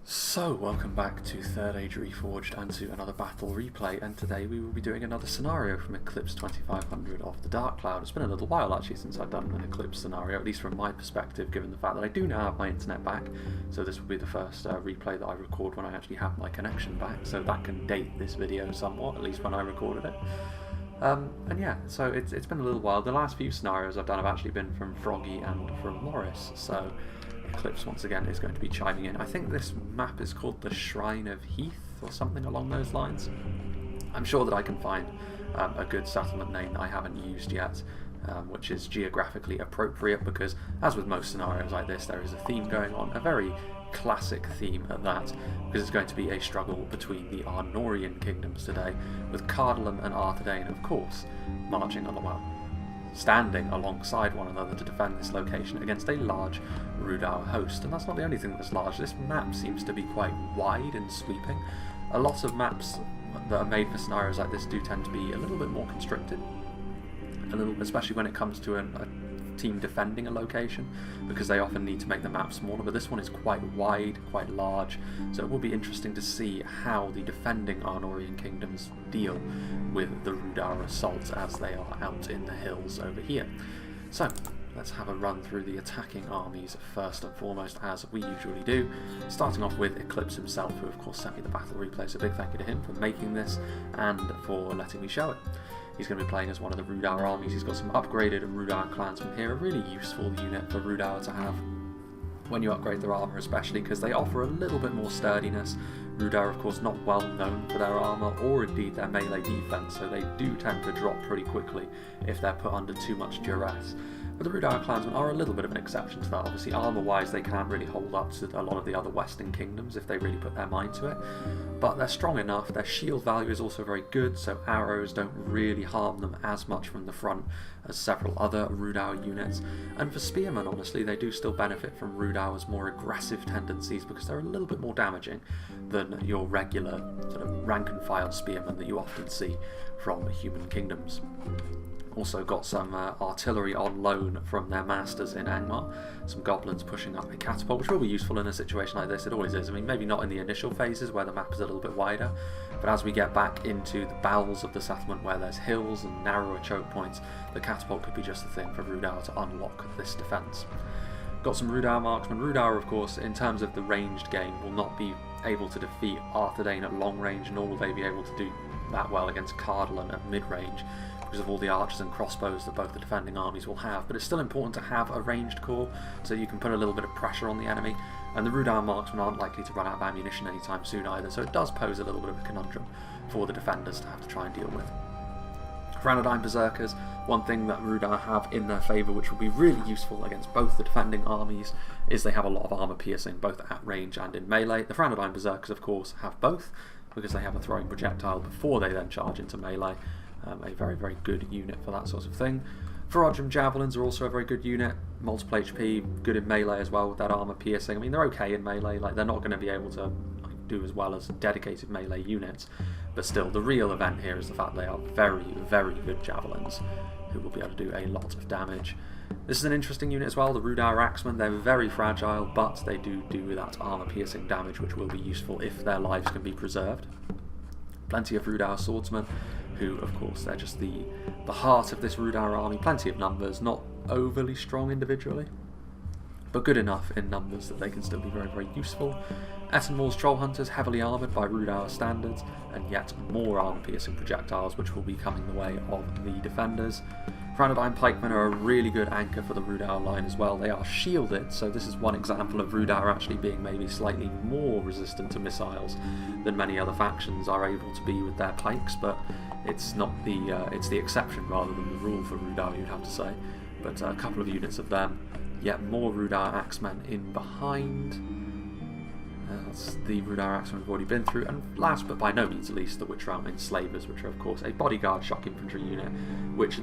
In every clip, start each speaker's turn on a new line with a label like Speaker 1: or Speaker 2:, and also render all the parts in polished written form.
Speaker 1: So, welcome back to 3rd Age Reforged and to another battle replay, and today we will be doing another scenario from Eclipse 2500 of the Dark Cloud. It's been a little while actually since I've done an Eclipse scenario, at least from my perspective, given the fact that I do now have my internet back, so this will be the first replay that I record when I actually have my connection back, so that can date this video somewhat, at least when I recorded it. And yeah, so it's been a little while. The last few scenarios I've done have actually been from Froggy and from Morris, so Eclipse once again is going to be chiming in. I think this map is called the Shrine of Heath or something along those lines. I'm sure that I can find a good settlement name that I haven't used yet, which is geographically appropriate, because as with most scenarios like this, there is a theme going on, a very classic theme at that, because it's going to be a struggle between the Arnorian kingdoms today, with Cardolan and Arthedain, of course, marching on the well, standing alongside one another to defend this location against a large Rhudaur host. And that's not the only thing that's large. This map seems to be quite wide and sweeping. A lot of maps that are made for scenarios like this do tend to be a little bit more constricted, especially when it comes to a team defending a location, because they often need to make the map smaller, but this one is quite wide, quite large, so it will be interesting to see how the defending Arnorian kingdoms deal with the Rhudaur assault as they are out in the hills over here. So let's have a run through the attacking armies first and foremost, as we usually do, starting off with Eclipse himself, who of course sent me the battle replay, so big thank you to him for making this and for letting me show it. He's going to be playing as one of the Rhudaur armies. He's got some upgraded Rhudaur clansmen here, a really useful unit for Rhudaur to have when you upgrade their armour, especially because they offer a little bit more sturdiness. Rhudaur, of course, not well known for their armour or indeed their melee defence, so they do tend to drop pretty quickly if they're put under too much duress. But the Rhudaur clansmen are a little bit of an exception to that. Obviously, armour-wise, they can't really hold up to a lot of the other Western kingdoms if they really put their mind to it. But they're strong enough. Their shield value is also very good, so arrows don't really harm them as much from the front as several other Rhudaur units. And for spearmen, honestly, they do still benefit from Rhudaur's more aggressive tendencies, because they're a little bit more damaging than your regular sort of rank-and-file spearmen that you often see from human kingdoms. Also got some artillery on loan from their masters in Angmar, some goblins pushing up a catapult, which will be useful in a situation like this. It always is. I mean, maybe not in the initial phases where the map is a little bit wider, but as we get back into the bowels of the settlement where there's hills and narrower choke points, the catapult could be just the thing for Rhudaur to unlock this defence. Got some Rhudaur marksmen. Rhudaur, of course, in terms of the ranged game, will not be able to defeat Arthedain at long range, nor will they be able to do that well against Cardolan at mid-range, because of all the archers and crossbows that both the defending armies will have. But it's still important to have a ranged core, so you can put a little bit of pressure on the enemy, and the Rhudaur marksmen aren't likely to run out of ammunition anytime soon either, so it does pose a little bit of a conundrum for the defenders to have to try and deal with. Rhudaur Berserkers, one thing that Rhudaur have in their favour, which will be really useful against both the defending armies, is they have a lot of armour piercing, both at range and in melee. The Rhudaur Berserkers, of course, have both, because they have a throwing projectile before they then charge into melee. A very, very good unit for that sort of thing. Reforged Javelins are also a very good unit, multiple HP, good in melee as well with that armour piercing. I mean, they're okay in melee, like they're not going to be able to do as well as dedicated melee units, but still, the real event here is the fact they are very, very good javelins, who will be able to do a lot of damage. This is an interesting unit as well, the Rhudaur Axemen. They're very fragile, but they do that armour piercing damage, which will be useful if their lives can be preserved. Plenty of Rhudaur Swordsmen, who, of course, they're just the heart of this Rhudaur army. Plenty of numbers, not overly strong individually, but good enough in numbers that they can still be very, very useful. Ettenmoor's Troll Hunters, heavily armoured by Rhudaur standards, and yet more armour-piercing projectiles, which will be coming the way of the defenders. Rhudaur Pikemen are a really good anchor for the Rhudaur line as well. They are shielded, so this is one example of Rhudaur actually being maybe slightly more resistant to missiles than many other factions are able to be with their pikes, but it's not it's the exception rather than the rule for Rhudaur, you'd have to say. But a couple of units of them, yet more Rhudaur Axemen in behind. That's the Rhudaur Axemen we've already been through, and last but by no means least, the Witchrealm Enslavers, which are of course a bodyguard shock infantry unit, which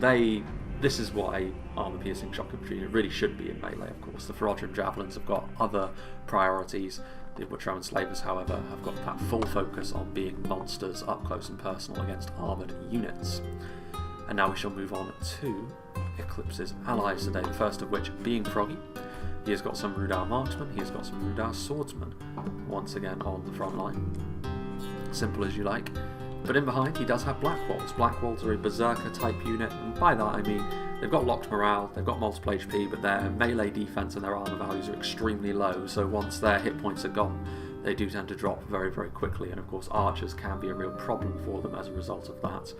Speaker 1: this is what a armour-piercing shock infantry unit really should be in melee, of course. The Reforged Javelins have got other priorities. The Witchrealm Enslavers, however, have got that full focus on being monsters up close and personal against armoured units. And now we shall move on to Eclipse's allies today, the first of which being Froggy. He has got some Rhudaur marksmen, he has got some Rhudaur swordsmen, once again on the front line. Simple as you like. But in behind, he does have Black Walls. Black Walls are a Berserker type unit, and by that I mean they've got locked morale, they've got multiple HP, but their melee defense and their armor values are extremely low, so once their hit points are gone, they do tend to drop very, very quickly, and of course archers can be a real problem for them as a result of that.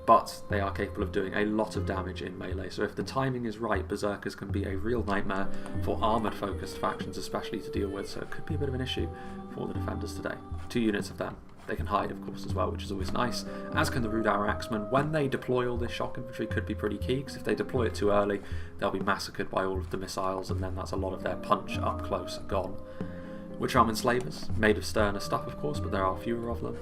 Speaker 1: But they are capable of doing a lot of damage in melee, so if the timing is right, Berserkers can be a real nightmare for armoured focused factions especially to deal with, so it could be a bit of an issue for the defenders today. 2 units of them. They can hide, of course, as well, which is always nice, as can the Rhudaur Axemen. When they deploy all this shock infantry could be pretty key, because if they deploy it too early, they'll be massacred by all of the missiles, and then that's a lot of their punch up close gone. Witch-Arm Enslavers, made of sterner stuff, of course, but there are fewer of them.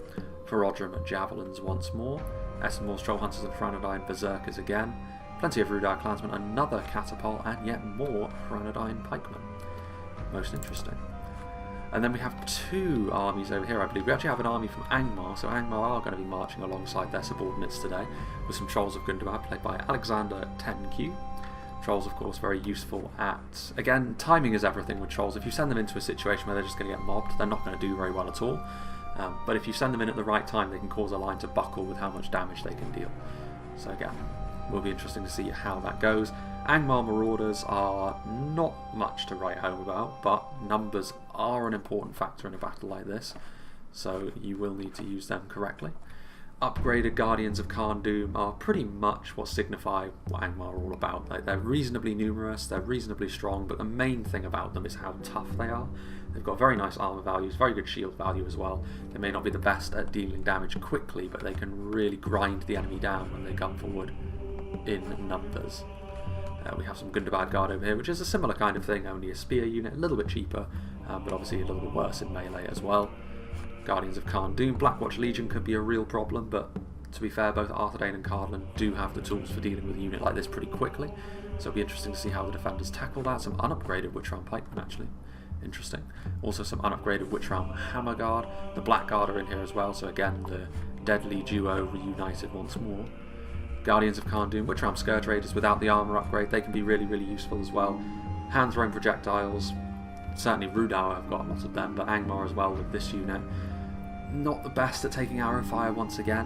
Speaker 1: Ferodrum Javelins once more. Essenmore's Troll Hunters and Rhudaur Berserkers again. Plenty of Rhudaur Clansmen, another Catapult, and yet more Rhudaur Pikemen. Most interesting. And then we have 2 armies over here, I believe. We actually have an army from Angmar, so Angmar are going to be marching alongside their subordinates today, with some Trolls of Gundabad, played by Alexander 10Q. Trolls, of course, very useful at... Again, timing is everything with Trolls. If you send them into a situation where they're just going to get mobbed, they're not going to do very well at all. But if you send them in at the right time, they can cause a line to buckle with how much damage they can deal. So again, will be interesting to see how that goes. Angmar Marauders are not much to write home about, but numbers are an important factor in a battle like this, so you will need to use them correctly. Upgraded Guardians of Khan Doom are pretty much what signify what Angmar are all about. Like, they're reasonably numerous, they're reasonably strong, but the main thing about them is how tough they are. They've got very nice armor values, very good shield value as well. They may not be the best at dealing damage quickly, but they can really grind the enemy down when they come forward in numbers. We have some Gundabad Guard over here, which is a similar kind of thing, only a spear unit, a little bit cheaper, but obviously a little bit worse in melee as well. Guardians of Khan Doom. Blackwatch Legion could be a real problem, but to be fair, both Arthedain and Cardolan do have the tools for dealing with a unit like this pretty quickly, so it'll be interesting to see how the defenders tackle that. Some unupgraded Witch-Arm Pikemen, actually. Interesting. Also some unupgraded Witch-Arm Hammer Guard. The Black Guard are in here as well, so again, the deadly duo reunited once more. Guardians of Khan Doom, Witch-Arm Scourge Raiders without the armor upgrade, they can be really, really useful as well. Hand-thrown projectiles, certainly Rhudaur have got a lot of them, but Angmar as well with this unit. Not the best at taking arrow fire once again,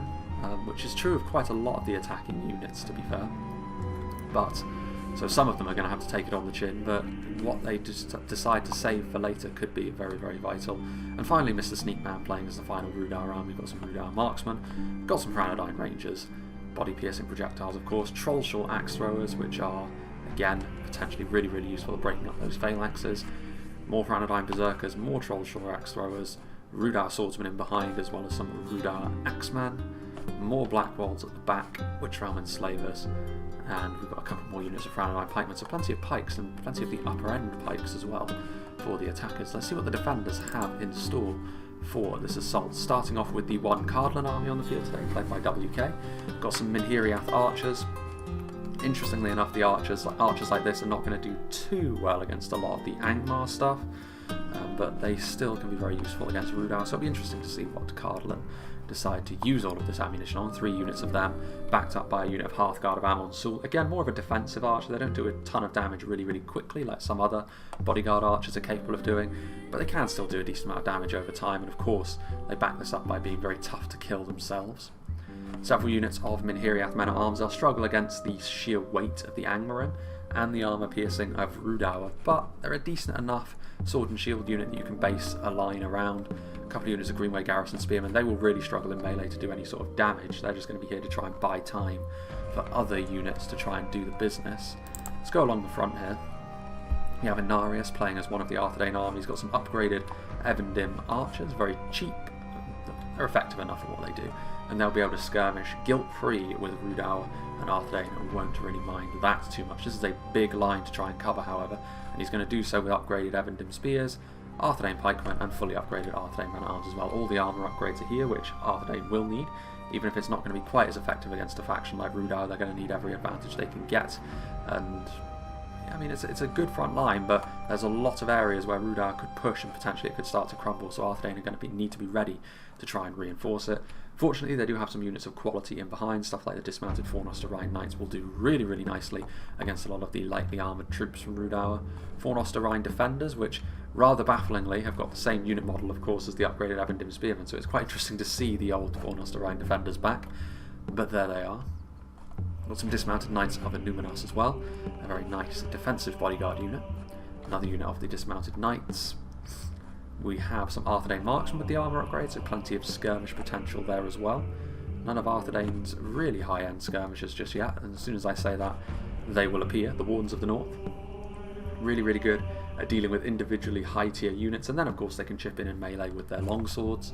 Speaker 1: which is true of quite a lot of the attacking units, to be fair. But, so some of them are going to have to take it on the chin, but what they just decide to save for later could be very, very vital. And finally, Mr. Sneakman playing as the final Rhudaur arm. We've got some Rhudaur Marksmen, got some Rhudaur Rangers, body-piercing projectiles, of course, Trollshaw Axe Throwers, which are, again, potentially really, really useful at breaking up those phalanxes. More Rhudaur Berserkers, more Trollshaw Axe Throwers, Rhudaur Swordsmen in behind, as well as some Rhudaur Axemen, more Black Walls at the back, Witch-Arm Enslavers, and we've got a couple more units of Rhudaur Pikemen, so plenty of pikes and plenty of the upper end pikes as well for the attackers. Let's see what the defenders have in store for this assault. Starting off with the one Cardolan army on the field today, played by WK. Got some Minhiriath archers. Interestingly enough, the archers like this are not going to do too well against a lot of the Angmar stuff, but they still can be very useful against Rhudaur, so it'll be interesting to see what Cardolan decide to use all of this ammunition on. 3 units of them, backed up by a unit of Hearthguard of Amon Sul. Again, more of a defensive archer. They don't do a ton of damage really, really quickly like some other bodyguard archers are capable of doing, but they can still do a decent amount of damage over time, and of course they back this up by being very tough to kill themselves. Several units of Minhiriath men-at-arms. They'll struggle against the sheer weight of the Angmarin and the armour piercing of Rhudaur, but they're a decent enough sword and shield unit that you can base a line around. A couple of units of Greenway Garrison Spearmen, they will really struggle in melee to do any sort of damage. They're just going to be here to try and buy time for other units to try and do the business. Let's go along the front here. We have Inarius playing as one of the Arthedain armies. Got some upgraded Evendim archers, very cheap. They're effective enough at what they do, and they'll be able to skirmish guilt-free with Rhudaur and Arthedain, and won't really mind that too much. This is a big line to try and cover, however, and he's going to do so with upgraded Evendim spears, Arthedain pikemen, and fully upgraded Arthedain men-at-arms as well. All the armour upgrades are here, which Arthedain will need. Even if it's not going to be quite as effective against a faction like Rhudaur, they're going to need every advantage they can get. And I mean, it's a good front line, but there's a lot of areas where Rhudaur could push and potentially it could start to crumble, so Arthedain are going to need to be ready to try and reinforce it. Fortunately, they do have some units of quality in behind. Stuff like the dismounted Fornoster Rhine Knights will do really, really nicely against a lot of the lightly armoured troops from Rhudaur. Fornoster Rhine Defenders, which rather bafflingly have got the same unit model, of course, as the upgraded Evendim Spearmen, so it's quite interesting to see the old Fornoster Rhine Defenders back. But there they are. Got some dismounted Knights of Numinas as well. A very nice defensive bodyguard unit. Another unit of the dismounted Knights. We have some Arthedain marksmen with the armour upgrades, so plenty of skirmish potential there as well. None of Arthedain's really high-end skirmishers just yet, and as soon as I say that, they will appear, the Wardens of the North. Really, really good at dealing with individually high-tier units, and then of course they can chip in melee with their longswords.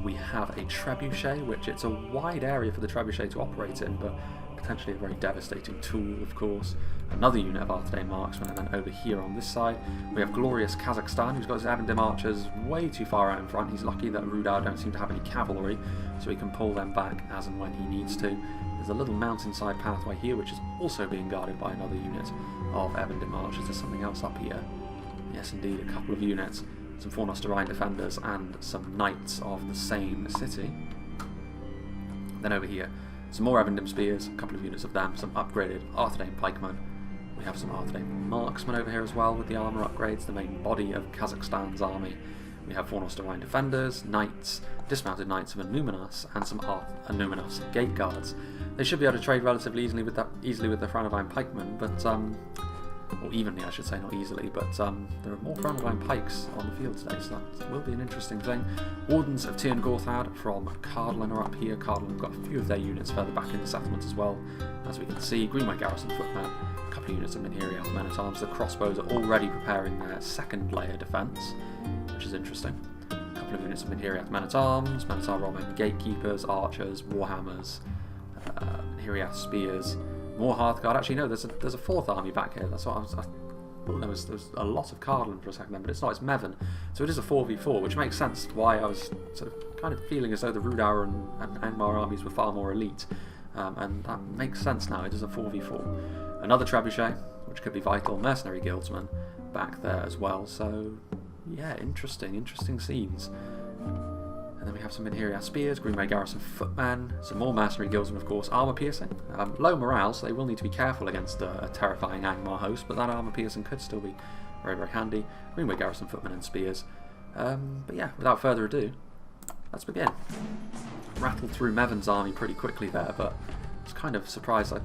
Speaker 1: We have a Trebuchet, which it's a wide area for the Trebuchet to operate in, but potentially a very devastating tool, of course. Another unit of Arthedain marksmen, and then over here on this side we have glorious Kazakhstan, who's got his Evendim archers way too far out in front. He's lucky that Rhudaur don't seem to have any cavalry, so he can pull them back as and when he needs to. There's a little mountainside pathway here, which is also being guarded by another unit of Evendim archers. There's something else up here. Yes, indeed, a couple of units. Some Fornoster Rhine Defenders and some Knights of the same city. Then over here, some more Evendim Spears, a couple of units of them, some upgraded Arthedain Pikemen. We have some Arthedain Marksmen over here as well with the armour upgrades, the main body of Kazakhstan's army. We have Fornoster Rhine Defenders, Knights, dismounted Knights of Numinas, and some Numinas Gate Guards. They should be able to trade relatively easily with the Franodine Pikemen, but or evenly I should say, not easily, but there are more Franodine Pikes on the field today, so that will be an interesting thing. Wardens of Tirn Gorthad from Cardolan are up here. Cardolan have got a few of their units further back in the settlement as well, as we can see. Greenway Garrison Footmen, a couple of units of Minhiriath Men-at-Arms. The crossbows are already preparing their second layer defence, which is interesting. A couple of units of Minhiriath Men-at-Arms, Men-at-Arms Robin, Gatekeepers, Archers, Warhammers, Minhiriath Spears, more Hearthguard. Actually, no, there's a fourth army back here. That's what I thought there was a lot of Cardolan for a second then, but it's not. It's Mevin, so it is a 4v4, which makes sense why I was sort of kind of feeling as though the Rhudaur and Angmar armies were far more elite, and that makes sense now. It is a 4v4. Another Trebuchet, which could be vital. Mercenary Guildsman back there as well. So yeah, interesting scenes. And then we have some Minhiriath Spears, Greenway Garrison Footmen, some more Mercenary Guildsmen, of course, Armour Piercing. Low morale, so they will need to be careful against a terrifying Angmar host, but that Armour Piercing could still be very, very handy. Greenway Garrison Footmen and Spears. But yeah, without further ado, let's begin. Rattled through Mevin's army pretty quickly there, but I was kind of surprised. I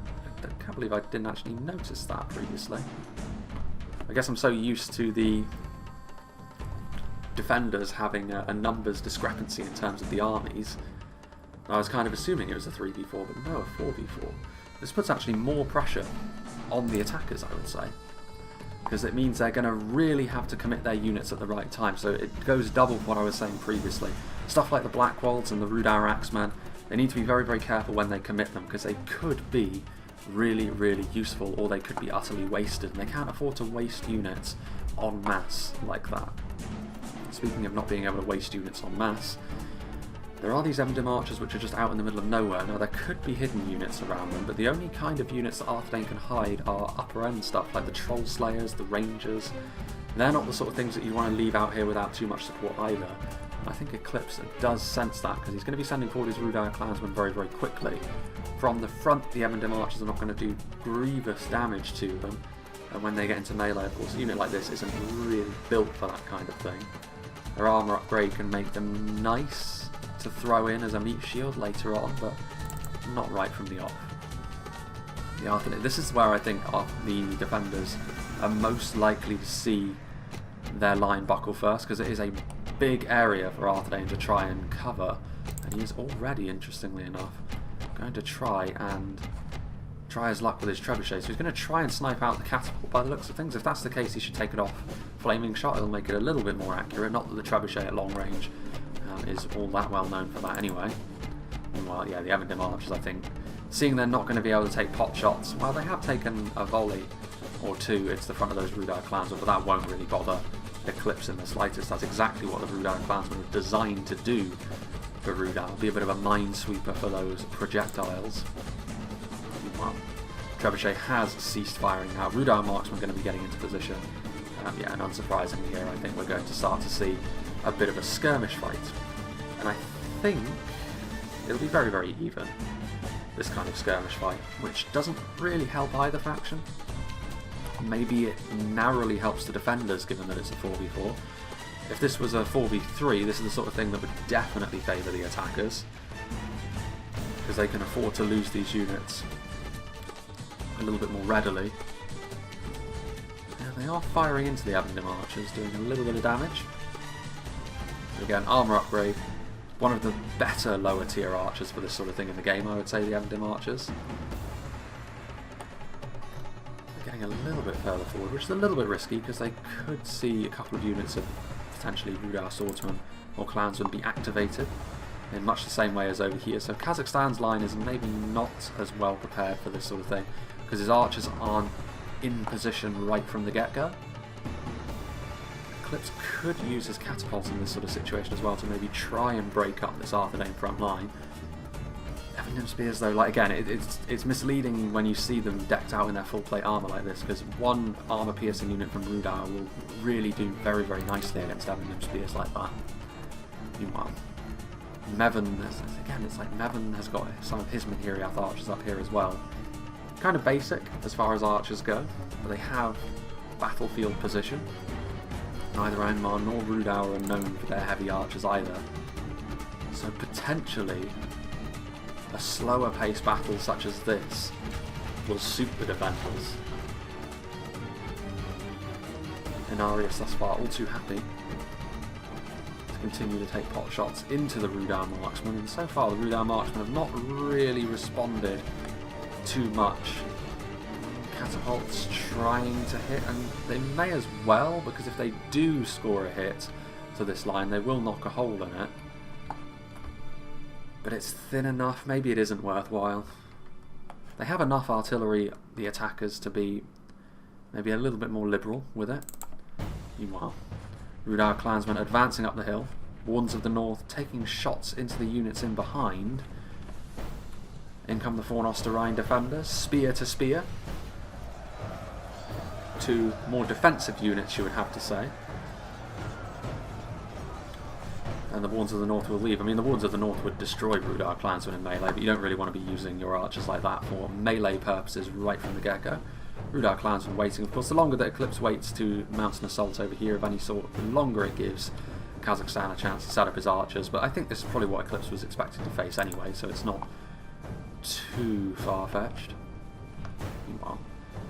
Speaker 1: can't believe I didn't actually notice that previously. I guess I'm so used to the defenders having a numbers discrepancy in terms of the armies. I was kind of assuming it was a 3v4, but no, a 4v4. This puts actually more pressure on the attackers, I would say, because it means they're going to really have to commit their units at the right time. So it goes double what I was saying previously. Stuff like the Blackwolds and the Rhudaur Axemen, they need to be very, very careful when they commit them, because they could be really, really useful, or they could be utterly wasted, and they can't afford to waste units en masse like that. Speaking of not being able to waste units en masse, there are these Evendim archers which are just out in the middle of nowhere. Now there could be hidden units around them, but the only kind of units that Arthedain can hide are upper end stuff like the Troll Slayers, the Rangers. They're not the sort of things that you want to leave out here without too much support either. And I think Eclipse does sense that, because he's going to be sending forward his Rhudaur clansmen very, very quickly. From the front, the Evendim archers are not going to do grievous damage to them, and when they get into melee, of course, a unit like this isn't really built for that kind of thing. Their armour upgrade can make them nice to throw in as a meat shield later on, but not right from the off. The Arthedain, this is where I think the defenders are most likely to see their line buckle first, because it is a big area for Arthedain to try and cover, and he is already, interestingly enough, going to try his luck with his trebuchet. So he's going to try and snipe out the catapult by the looks of things. If that's the case, he should take it off flaming shot. It'll make it a little bit more accurate. Not that the trebuchet at long range is all that well known for that anyway. Meanwhile, yeah, the Evendim archers, I think, seeing they're not going to be able to take pot shots, well, they have taken a volley or two into the front of those Rhudaur clansmen, but that won't really bother Eclipse in the slightest. That's exactly what the Rhudaur clansmen are designed to do for Rhudaur. Be a bit of a minesweeper for those projectiles. Well, Trebuchet has ceased firing now. Rhudaur Marksman going to be getting into position. Yeah, and unsurprisingly here, I think we're going to start to see a bit of a skirmish fight. And I think it'll be very, very even, this kind of skirmish fight, which doesn't really help either faction. Maybe it narrowly helps the defenders, given that it's a 4v4. If this was a 4v3, this is the sort of thing that would definitely favour the attackers, because they can afford to lose these units a little bit more readily. Yeah, they are firing into the Avondale archers, doing a little bit of damage. Again, armour upgrade. One of the better lower tier archers for this sort of thing in the game, I would say, the Avondale archers. They're getting a little bit further forward, which is a little bit risky, because they could see a couple of units of potentially Rhudaur swordsmen or clansmen be activated in much the same way as over here. So Kazakhstan's line is maybe not as well prepared for this sort of thing, because his archers aren't in position right from the get-go. Eclipse could use his catapults in this sort of situation as well to maybe try and break up this Arthedain front line. Evendom Spears though, like again, it's misleading when you see them decked out in their full plate armour like this, because one armour piercing unit from Rhudaur will really do very, very nicely against Evendom Spears like that. Meanwhile, Mevin, again, it's like Mevin has got some of his Menhiriath archers up here as well. Kind of basic as far as archers go, but they have battlefield position. Neither Angmar nor Rhudaur are known for their heavy archers either. So potentially a slower paced battle such as this will suit the defenders. Inarius thus far all too happy to continue to take pot shots into the Rhudaur Marksmen, and so far the Rhudaur Marksmen have not really responded too much. Catapults trying to hit, and they may as well, because if they do score a hit to this line they will knock a hole in it. But it's thin enough, maybe it isn't worthwhile. They have enough artillery, the attackers, to be maybe a little bit more liberal with it. Meanwhile, Rhudaur clansmen advancing up the hill, Wardens of the North taking shots into the units in behind. In come the Fornosterine defenders, spear to spear. Two more defensive units, you would have to say. And the Wardens of the North will leave. I mean, the Wardens of the North would destroy Rhudaur clansmen in melee, but you don't really want to be using your archers like that for melee purposes right from the get-go. Rhudaur clansmen waiting. Of course, the longer that Eclipse waits to mount an assault over here of any sort, the longer it gives Kazakhstan a chance to set up his archers. But I think this is probably what Eclipse was expecting to face anyway, so it's not too far-fetched. Meanwhile,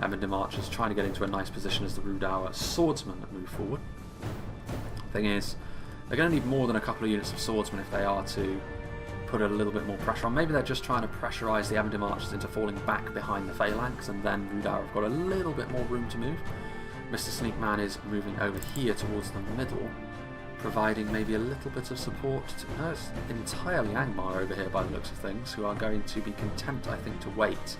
Speaker 1: Evendom archers trying to get into a nice position as the Rhudaur swordsmen that move forward. Thing is, they're going to need more than a couple of units of swordsmen if they are to put a little bit more pressure on. Maybe they're just trying to pressurise the Evendom archers into falling back behind the phalanx, and then Rhudaur have got a little bit more room to move. Mr. Sneakman is moving over here towards the middle, providing maybe a little bit of support to... No, it's entirely Angmar over here by the looks of things, who are going to be content, I think, to wait.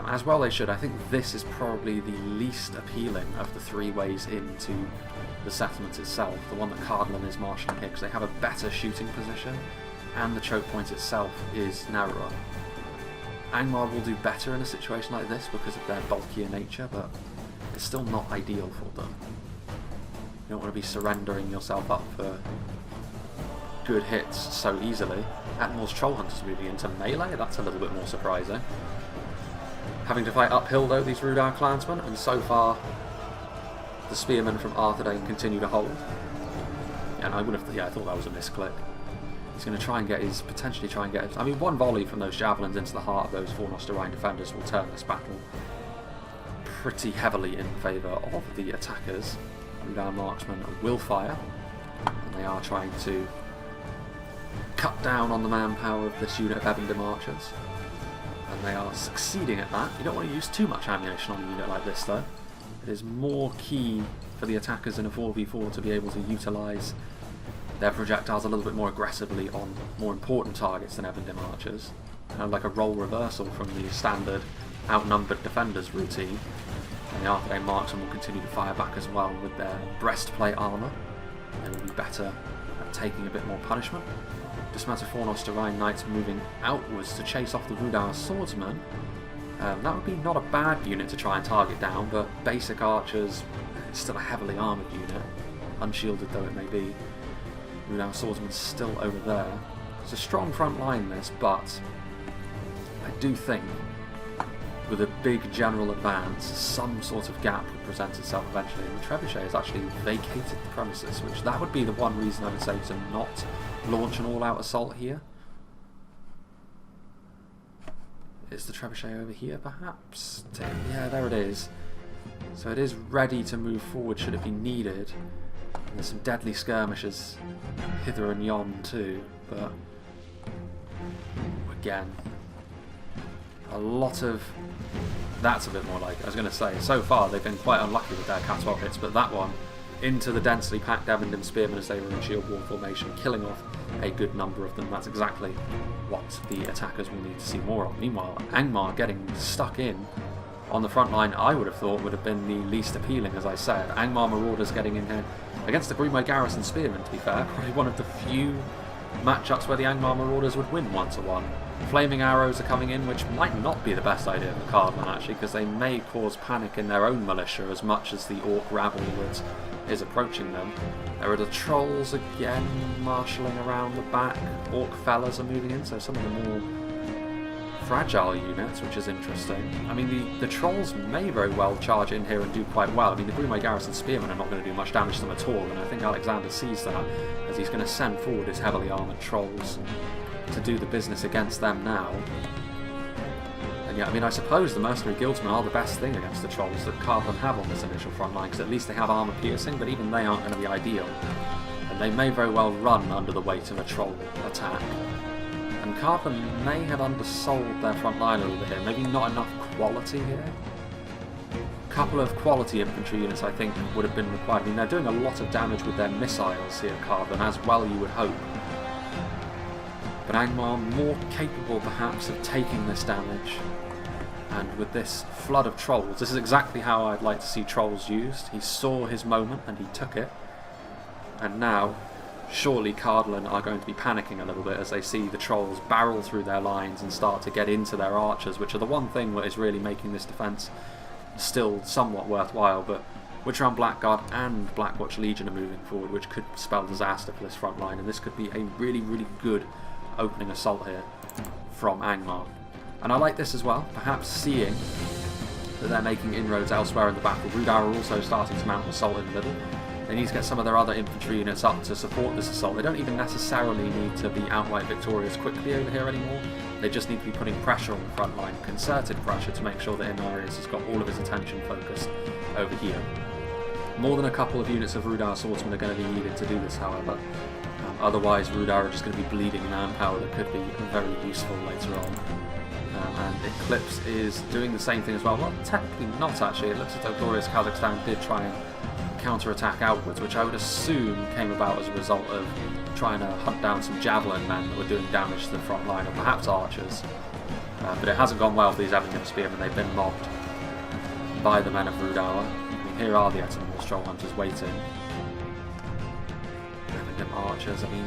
Speaker 1: As well they should. I think this is probably the least appealing of the three ways into the settlement itself. The one that Cardolan is marshalling here, because they have a better shooting position, and the choke point itself is narrower. Angmar will do better in a situation like this because of their bulkier nature, but it's still not ideal for them. You don't want to be surrendering yourself up for good hits so easily. Atmor's Troll Hunters moving into melee, that's a little bit more surprising. Having to fight uphill though, these Rhudaur clansmen, and so far the spearmen from Arthedain continue to hold. Yeah, and I thought that was a misclick. He's going to try and get his, potentially try and get his, I mean, one volley from those javelins into the heart of those Fornosterine defenders will turn this battle pretty heavily in favour of the attackers. Rhudaur marksmen will fire, and they are trying to cut down on the manpower of this unit of Evendom archers. And they are succeeding at that. You don't want to use too much ammunition on a unit like this though. It is more key for the attackers in a 4v4 to be able to utilise their projectiles a little bit more aggressively on more important targets than Evendom archers. Kind of like a role reversal from the standard outnumbered defenders routine. And the Arthedain marksmen will continue to fire back as well with their breastplate armour. They will be better at taking a bit more punishment. Dismounted Fornosterine knights moving outwards to chase off the Rhudaur swordsmen. That would be not a bad unit to try and target down, but basic archers is still a heavily armoured unit, unshielded though it may be. Rhudaur swordsman's still over there. It's a strong front line this, but I do think with a big general advance, some sort of gap would present itself eventually, and the trebuchet has actually vacated the premises, which that would be the one reason I would say to not launch an all-out assault here. Is the trebuchet over here, perhaps? Yeah, there it is. So it is ready to move forward should it be needed. And there's some deadly skirmishes hither and yon too, but again, a lot of... That's a bit more like it. I was going to say, so far they've been quite unlucky with their catwalk hits, but that one into the densely packed Devondim spearmen as they were in shield wall formation, killing off a good number of them. That's exactly what the attackers will need to see more of. Meanwhile, Angmar getting stuck in on the front line, I would have thought would have been the least appealing, as I said. Angmar Marauders getting in here against the Greenway Garrison spearmen, to be fair. Probably one of the few matchups where the Angmar Marauders would win 1-1. Flaming arrows are coming in, which might not be the best idea for Cardolan actually, because they may cause panic in their own militia as much as the Orc rabble that is approaching them. There are the trolls again marshalling around the back. Orc fellas are moving in, so some of the more fragile units, which is interesting. I mean, the trolls may very well charge in here and do quite well. I mean, the Greenway Garrison spearmen are not going to do much damage to them at all, and I think Alexander sees that as he's going to send forward his heavily armoured trolls to do the business against them now. And yeah, I mean, I suppose the mercenary guildsmen are the best thing against the trolls that Cardolan have on this initial front line, because at least they have armour piercing, but even they aren't going to be ideal. And they may very well run under the weight of a troll attack. And Cardolan may have undersold their front line a little bit here, maybe not enough quality here. A couple of quality infantry units I think would have been required. I mean, they're doing a lot of damage with their missiles here, Cardolan, as well you would hope. But Angmar more capable perhaps of taking this damage, and with this flood of trolls, this is exactly how I'd like to see trolls used. He saw his moment and he took it, and now surely Cardolan are going to be panicking a little bit as they see the trolls barrel through their lines and start to get into their archers, which are the one thing that is really making this defence still somewhat worthwhile. But Witcher-Hound Blackguard and Blackwatch Legion are moving forward, which could spell disaster for this front line, and this could be a really, really good opening assault here from Angmar. And I like this as well, perhaps seeing that they're making inroads elsewhere in the battle. Rhudaur are also starting to mount an assault in the middle. They need to get some of their other infantry units up to support this assault. They don't even necessarily need to be outright victorious quickly over here anymore. They just need to be putting pressure on the front line, concerted pressure, to make sure that Inarius has got all of his attention focused over here. More than a couple of units of Rhudaur swordsmen are going to be needed to do this, however. Otherwise, Rhudaur are just going to be bleeding manpower that could be very useful later on. And Eclipse is doing the same thing as well. Well, technically not actually. It looks as though Glorious Kazakhstan did try and counter-attack outwards, which I would assume came about as a result of trying to hunt down some javelin men that were doing damage to the front line, or perhaps archers. But it hasn't gone well for these Devondim spearmen. They've been mobbed by the men of Rhudaur. I mean, here are the Eternal Troll Hunters waiting. Archers, I mean,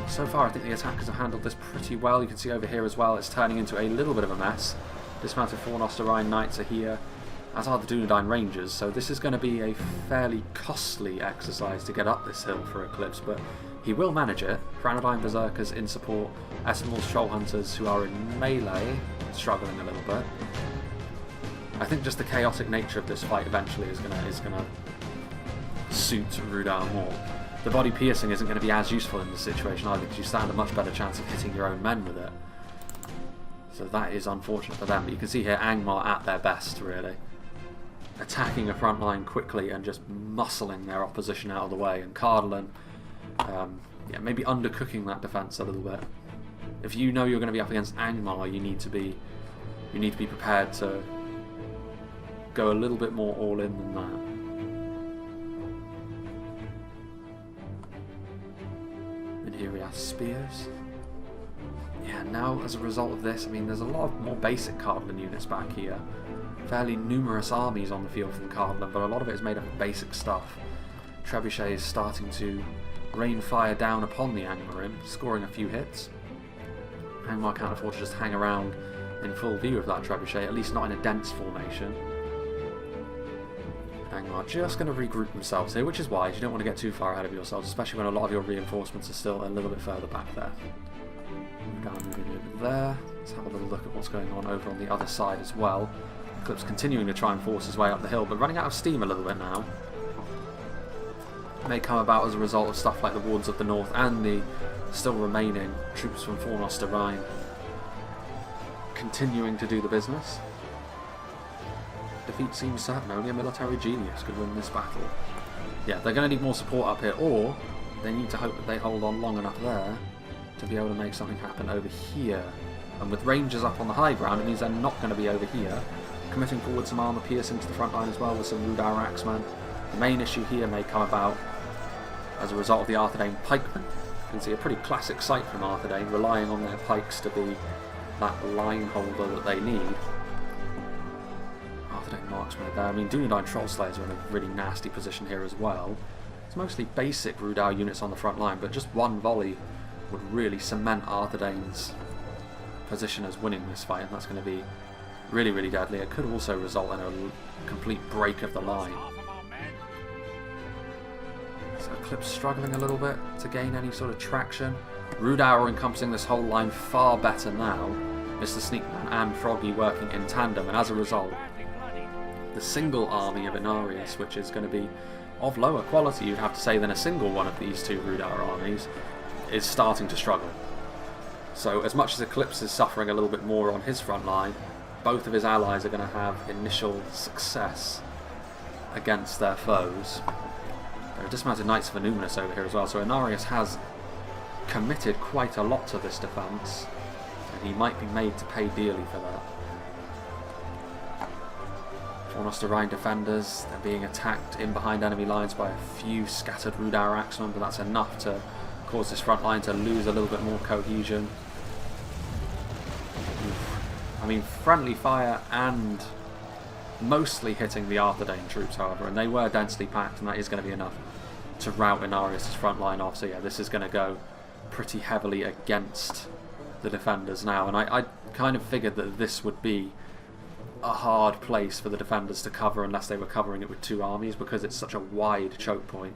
Speaker 1: so far I think the attackers have handled this pretty well. You can see over here as well it's turning into a little bit of a mess. Dismounted Fornosterine Knights are here, as are the Dunedain Rangers, so this is going to be a fairly costly exercise to get up this hill for Eclipse, but he will manage it. Granadine Berserkers in support, Essenmal's Troll Hunters who are in melee, struggling a little bit. I think just the chaotic nature of this fight eventually is going to suit Rhudaur more. The body piercing isn't going to be as useful in this situation either, because you stand a much better chance of hitting your own men with it. So that is unfortunate for them, but you can see here Angmar at their best, really. Attacking a front line quickly and just muscling their opposition out of the way, and Cardolan yeah, maybe undercooking that defence a little bit. If you know you're going to be up against Angmar, you need to be prepared to go a little bit more all in than that. Here we have spears. Yeah, now as a result of this, I mean, there's a lot of more basic Cardolan units back here. Fairly numerous armies on the field from Cardolan, but a lot of it is made up of basic stuff. Trebuchet is starting to rain fire down upon the Angmarim, scoring a few hits. Angmar can't afford to just hang around in full view of that trebuchet, at least not in a dense formation. Angmar just going to regroup themselves here, which is wise. You don't want to get too far ahead of yourselves, especially when a lot of your reinforcements are still a little bit further back there. Moving over there. Let's have a little look at what's going on over on the other side as well. Eclipse continuing to try and force his way up the hill, but running out of steam a little bit now. It may come about as a result of stuff like the Wardens of the North and the still remaining troops from NORTHMAN continuing to do the business. Defeat seems certain. Only a military genius could win this battle. Yeah, they're going to need more support up here, or they need to hope that they hold on long enough there to be able to make something happen over here. And with Rangers up on the high ground, it means they're not going to be over here. Committing forward some armour piercing to the front line as well with some Rhudaur axemen. The main issue here may come about as a result of the Arthedain pikemen. You can see a pretty classic sight from Arthedain, relying on their pikes to be that line holder that they need. Arthedain marksmen are there. I mean, DUNEDAIN troll slayers are in a really nasty position here as well. It's mostly basic Rhudaur units on the front line, but just one volley would really cement Arthedain's position as winning this fight, and that's going to be really, really deadly. It could also result in a complete break of the line. So Eclipse struggling a little bit to gain any sort of traction. Rhudaur are encompassing this whole line far better now. Mr. Sneakman and Froggy working in tandem, and as a result, the single army of Inarius, which is going to be of lower quality, you'd have to say, than a single one of these two Rhudaur armies, is starting to struggle. So as much as Eclipse is suffering a little bit more on his front line, both of his allies are going to have initial success against their foes. There are dismounted Knights of Annuminus over here as well, so Inarius has committed quite a lot to this defence, and he might be made to pay dearly for that. Rhine defenders, they're being attacked in behind enemy lines by a few scattered Rhudaur axemen, but that's enough to cause this front line to lose a little bit more cohesion. I mean, friendly fire and mostly hitting the Arthedain troops, however, and they were densely packed, and that is going to be enough to rout Inarius' front line off. So yeah, this is going to go pretty heavily against the defenders now, and I kind of figured that this would be a hard place for the defenders to cover unless they were covering it with two armies, because it's such a wide choke point.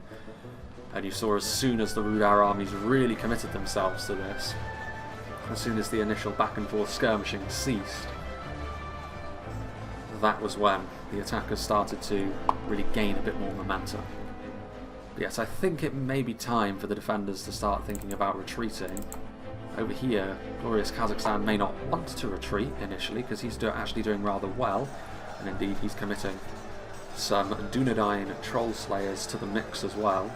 Speaker 1: And you saw as soon as the Rhudaur armies really committed themselves to this, as soon as the initial back and forth skirmishing ceased, that was when the attackers started to really gain a bit more momentum. But yes, I think it may be time for the defenders to start thinking about retreating. Over here, Glorious Kazakhstan may not want to retreat initially, because he's actually doing rather well, and indeed he's committing some DUNEDAIN troll slayers to the mix as well.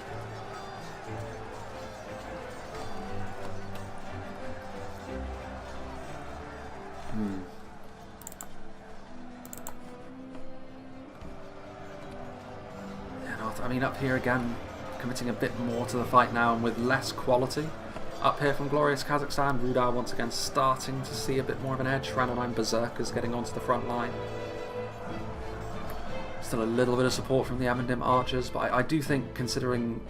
Speaker 1: I mean, up here again, committing a bit more to the fight now and with less quality. Up here from Glorious Kazakhstan, Rhudaur once again starting to see a bit more of an edge. Ranonine Berserkers getting onto the front line. Still a little bit of support from the Amendim archers, but I do think, considering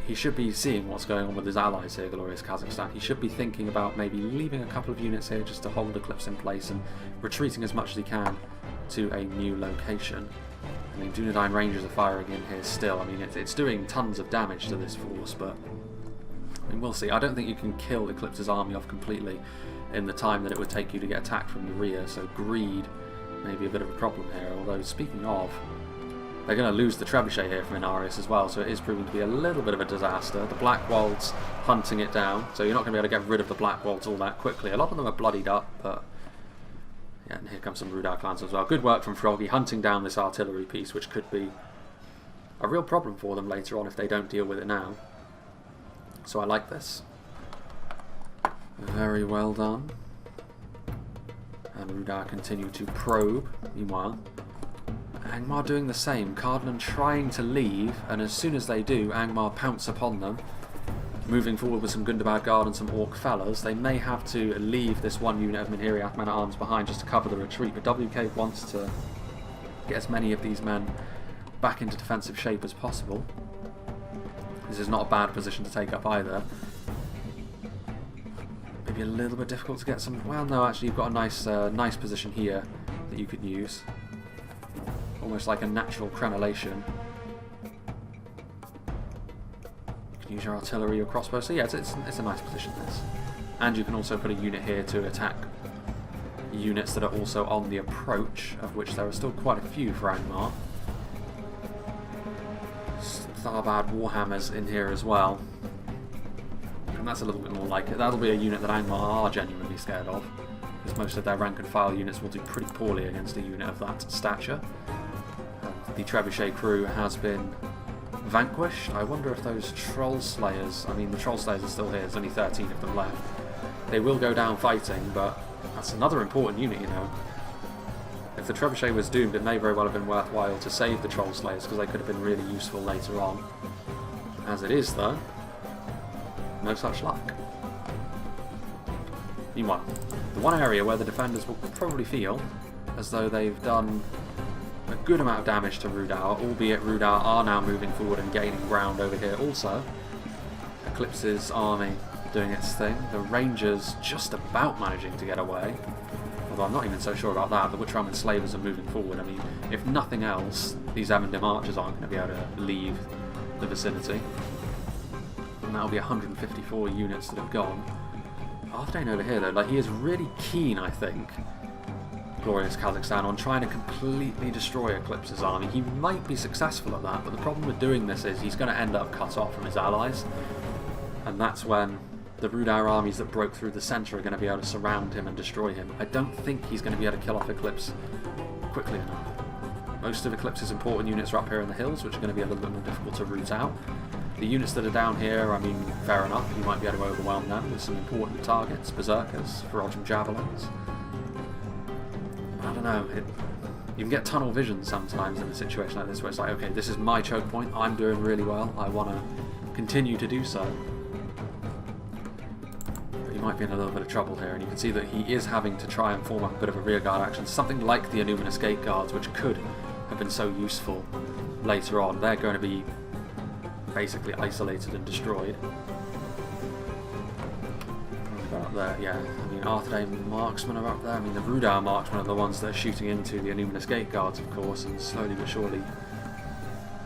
Speaker 1: he should be seeing what's going on with his allies here, Glorious Kazakhstan, he should be thinking about maybe leaving a couple of units here just to hold Eclipse in place and retreating as much as he can to a new location. I mean, DUNEDAIN Rangers are firing in here still. I mean, it's doing tons of damage to this force, but I mean, we'll see. I don't think you can kill Eclipse's army off completely in the time that it would take you to get attacked from the rear, so greed may be a bit of a problem here. Although, speaking of, they're going to lose the trebuchet here from Inarius as well, so it is proving to be a little bit of a disaster. The Blackwolds hunting it down, so you're not going to be able to get rid of the Blackwolds all that quickly. A lot of them are bloodied up, but yeah, and here comes some Rhudaur clans as well. Good work from Froggy, hunting down this artillery piece, which could be a real problem for them later on if they don't deal with it now. So I like this. Very well done. And Rhudaur continue to probe. Meanwhile, Angmar doing the same. Cardolan trying to leave, and as soon as they do, Angmar pounce upon them. Moving forward with some Gundabad Guard and some Orc fellas. They may have to leave this one unit of Minhiriath men-at-arms behind just to cover the retreat, but WK wants to get as many of these men back into defensive shape as possible. This is not a bad position to take up either. maybe a little bit difficult to get some... Well, no, actually, you've got a nice position here that you could use. Almost like a natural crenellation. You can use your artillery or crossbow. So yeah, it's a nice position, this. And you can also put a unit here to attack units that are also on the approach, of which there are still quite a few for Angmar. Starboard Warhammers in here as well. And that's a little bit more like it. That'll be a unit that Angmar are genuinely scared of, because most of their rank and file units will do pretty poorly against a unit of that stature. The Trebuchet crew has been vanquished. I wonder if those Troll Slayers... I mean, the Troll Slayers are still here. There's only 13 of them left. They will go down fighting, but that's another important unit, you know. If the Trebuchet was doomed, it may very well have been worthwhile to save the Troll Slayers, because they could have been really useful later on. As it is, though, no such luck. Meanwhile, the one area where the defenders will probably feel as though they've done a good amount of damage to Rhudaur, albeit Rhudaur are now moving forward and gaining ground over here also. Eclipse's army doing its thing. The Rangers just about managing to get away. Although I'm not even so sure about that. The Witch-Armed Slavers are moving forward. I mean, if nothing else, these Evendim archers aren't going to be able to leave the vicinity. And that'll be 154 units that have gone. Arthedain over here, though, like, he is really keen, I think, Glorious Kazakhstan, on trying to completely destroy Eclipse's army. He might be successful at that, but the problem with doing this is he's going to end up cut off from his allies. And that's when the Rhudaur armies that broke through the centre are going to be able to surround him and destroy him. I don't think he's going to be able to kill off Eclipse quickly enough. Most of Eclipse's important units are up here in the hills, which are going to be a little bit more difficult to root out. The units that are down here, I mean, fair enough, you might be able to overwhelm them with some important targets, Berserkers, Reforged Javelins. I don't know, you can get tunnel vision sometimes in a situation like this, where it's like, okay, this is my choke point, I'm doing really well, I want to continue to do so. But he might be in a little bit of trouble here, and you can see that he is having to try and form up a bit of a rearguard action, something like the Illuminous Gate Guards, which could have been so useful later on. They're going to be basically isolated and destroyed. About there, yeah. I mean, Arthedain marksmen are up there. I mean, the Rhudaur marksmen are the ones that are shooting into the Illuminous Gate Guards, of course, and slowly but surely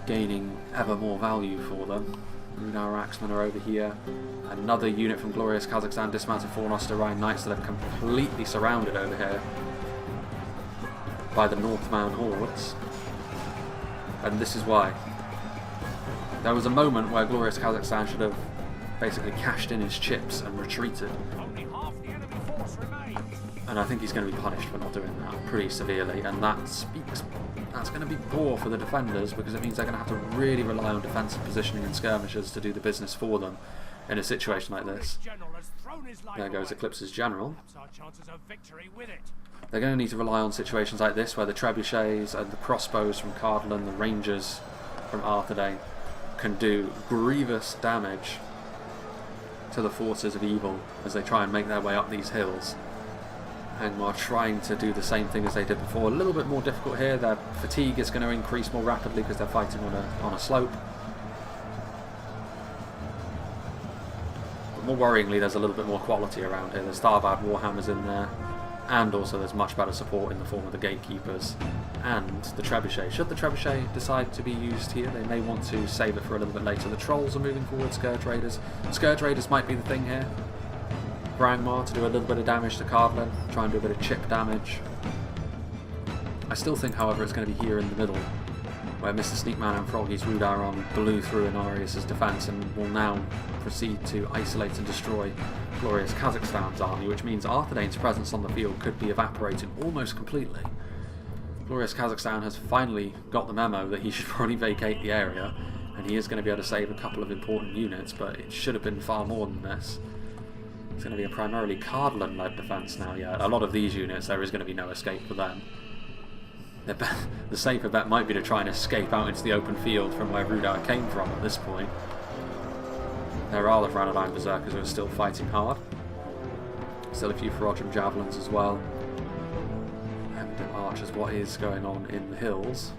Speaker 1: gaining ever more value for them. Rhudaur axemen are over here. Another unit from Glorious Kazakhstan, dismounted 4 Nosterine Knights that are completely surrounded over here by the Northman hordes. And this is why. There was a moment where Glorious Kazakhstan should have basically cashed in his chips and retreated. And I think he's going to be punished for not doing that pretty severely, and that's going to be poor for the defenders, because it means they're going to have to really rely on defensive positioning and skirmishers to do the business for them in a situation like this. There goes Eclipse's general. They're going to need to rely on situations like this, where the trebuchets and the crossbows from Cardolan, the rangers from Arthedain, can do grievous damage to the forces of evil as they try and make their way up these hills. Angmar trying to do the same thing as they did before. A little bit more difficult here. Their fatigue is going to increase more rapidly because they're fighting on a slope. But more worryingly, there's a little bit more quality around here. There's Starboard Warhammers in there, and also there's much better support in the form of the Gatekeepers and the Trebuchet. Should the Trebuchet decide to be used here, they may want to save it for a little bit later. The Trolls are moving forward, Scourge Raiders. Scourge Raiders might be the thing here for Angmar to do a little bit of damage to Cardolan, try and do a bit of chip damage. I still think, however, it's going to be here in the middle, where Mr. Sneakman and Froggy's Rhudaur army blew through Inarius' defence and will now proceed to isolate and destroy Glorious Kazakhstan's army, which means Arthedain's presence on the field could be evaporated almost completely. Glorious Kazakhstan has finally got the memo that he should probably vacate the area, and he is going to be able to save a couple of important units, but it should have been far more than this. It's going to be a primarily Cardolan-led defence now, yeah. A lot of these units, there is going to be no escape for them. The safer bet might be to try and escape out into the open field from where Rhudaur came from at this point. There are the Rhudaur Berserkers who are still fighting hard. Still a few Ferocium Javelins as well. And archers, what is going on in the hills?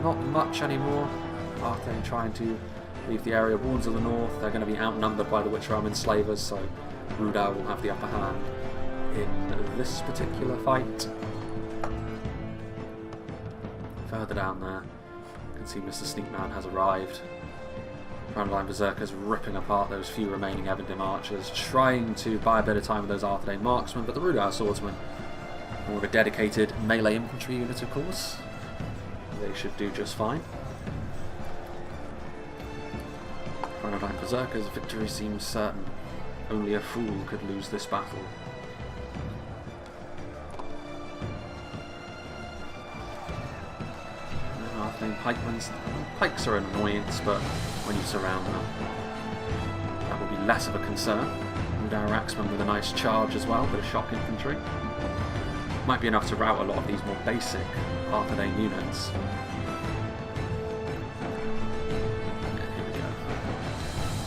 Speaker 1: Not much anymore. Arthedain trying to leave the area wards of the north. They're going to be outnumbered by the Witcher-Arm enslavers, so Rhudaur will have the upper hand in this particular fight. Further down there, you can see Mr. Sneakman has arrived. Frontline Berserkers ripping apart those few remaining Evendim archers, trying to buy a bit of time with those Arthedain marksmen, but the Rhudaur swordsmen, more of a dedicated melee infantry unit, of course. They should do just fine. Frontline Berserkers' victory seems certain. Only a fool could lose this battle. Pikes are an annoyance, but when you surround them, that will be less of a concern. Rhudaur Axeman with a nice charge as well, bit of shock infantry. Might be enough to rout a lot of these more basic Arthedain units. Yeah, here we go.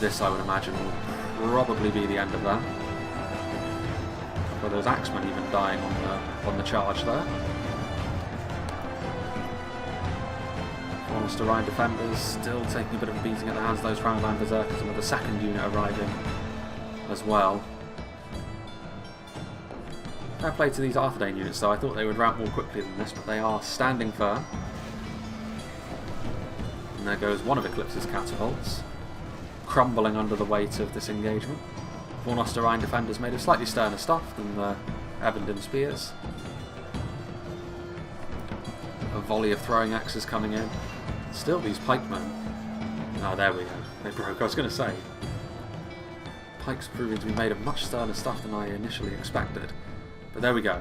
Speaker 1: This, I would imagine, will probably be the end of that. With those Axemen even dying on the charge there. Rhine defenders still taking a bit of a beating at the hands of those Frontline Berserkers, and with the second unit arriving as well. Fair play to these Arthedain units though. I thought they would rout more quickly than this, but they are standing firm. And there goes one of Eclipse's catapults, crumbling under the weight of this engagement. Rhine defenders made of slightly sterner stuff than the Evendim spears. A volley of throwing axes coming in. Still these pikemen. Oh, there we go. They broke. I was going to say, pikes proving to be made of much sterner stuff than I initially expected. But there we go.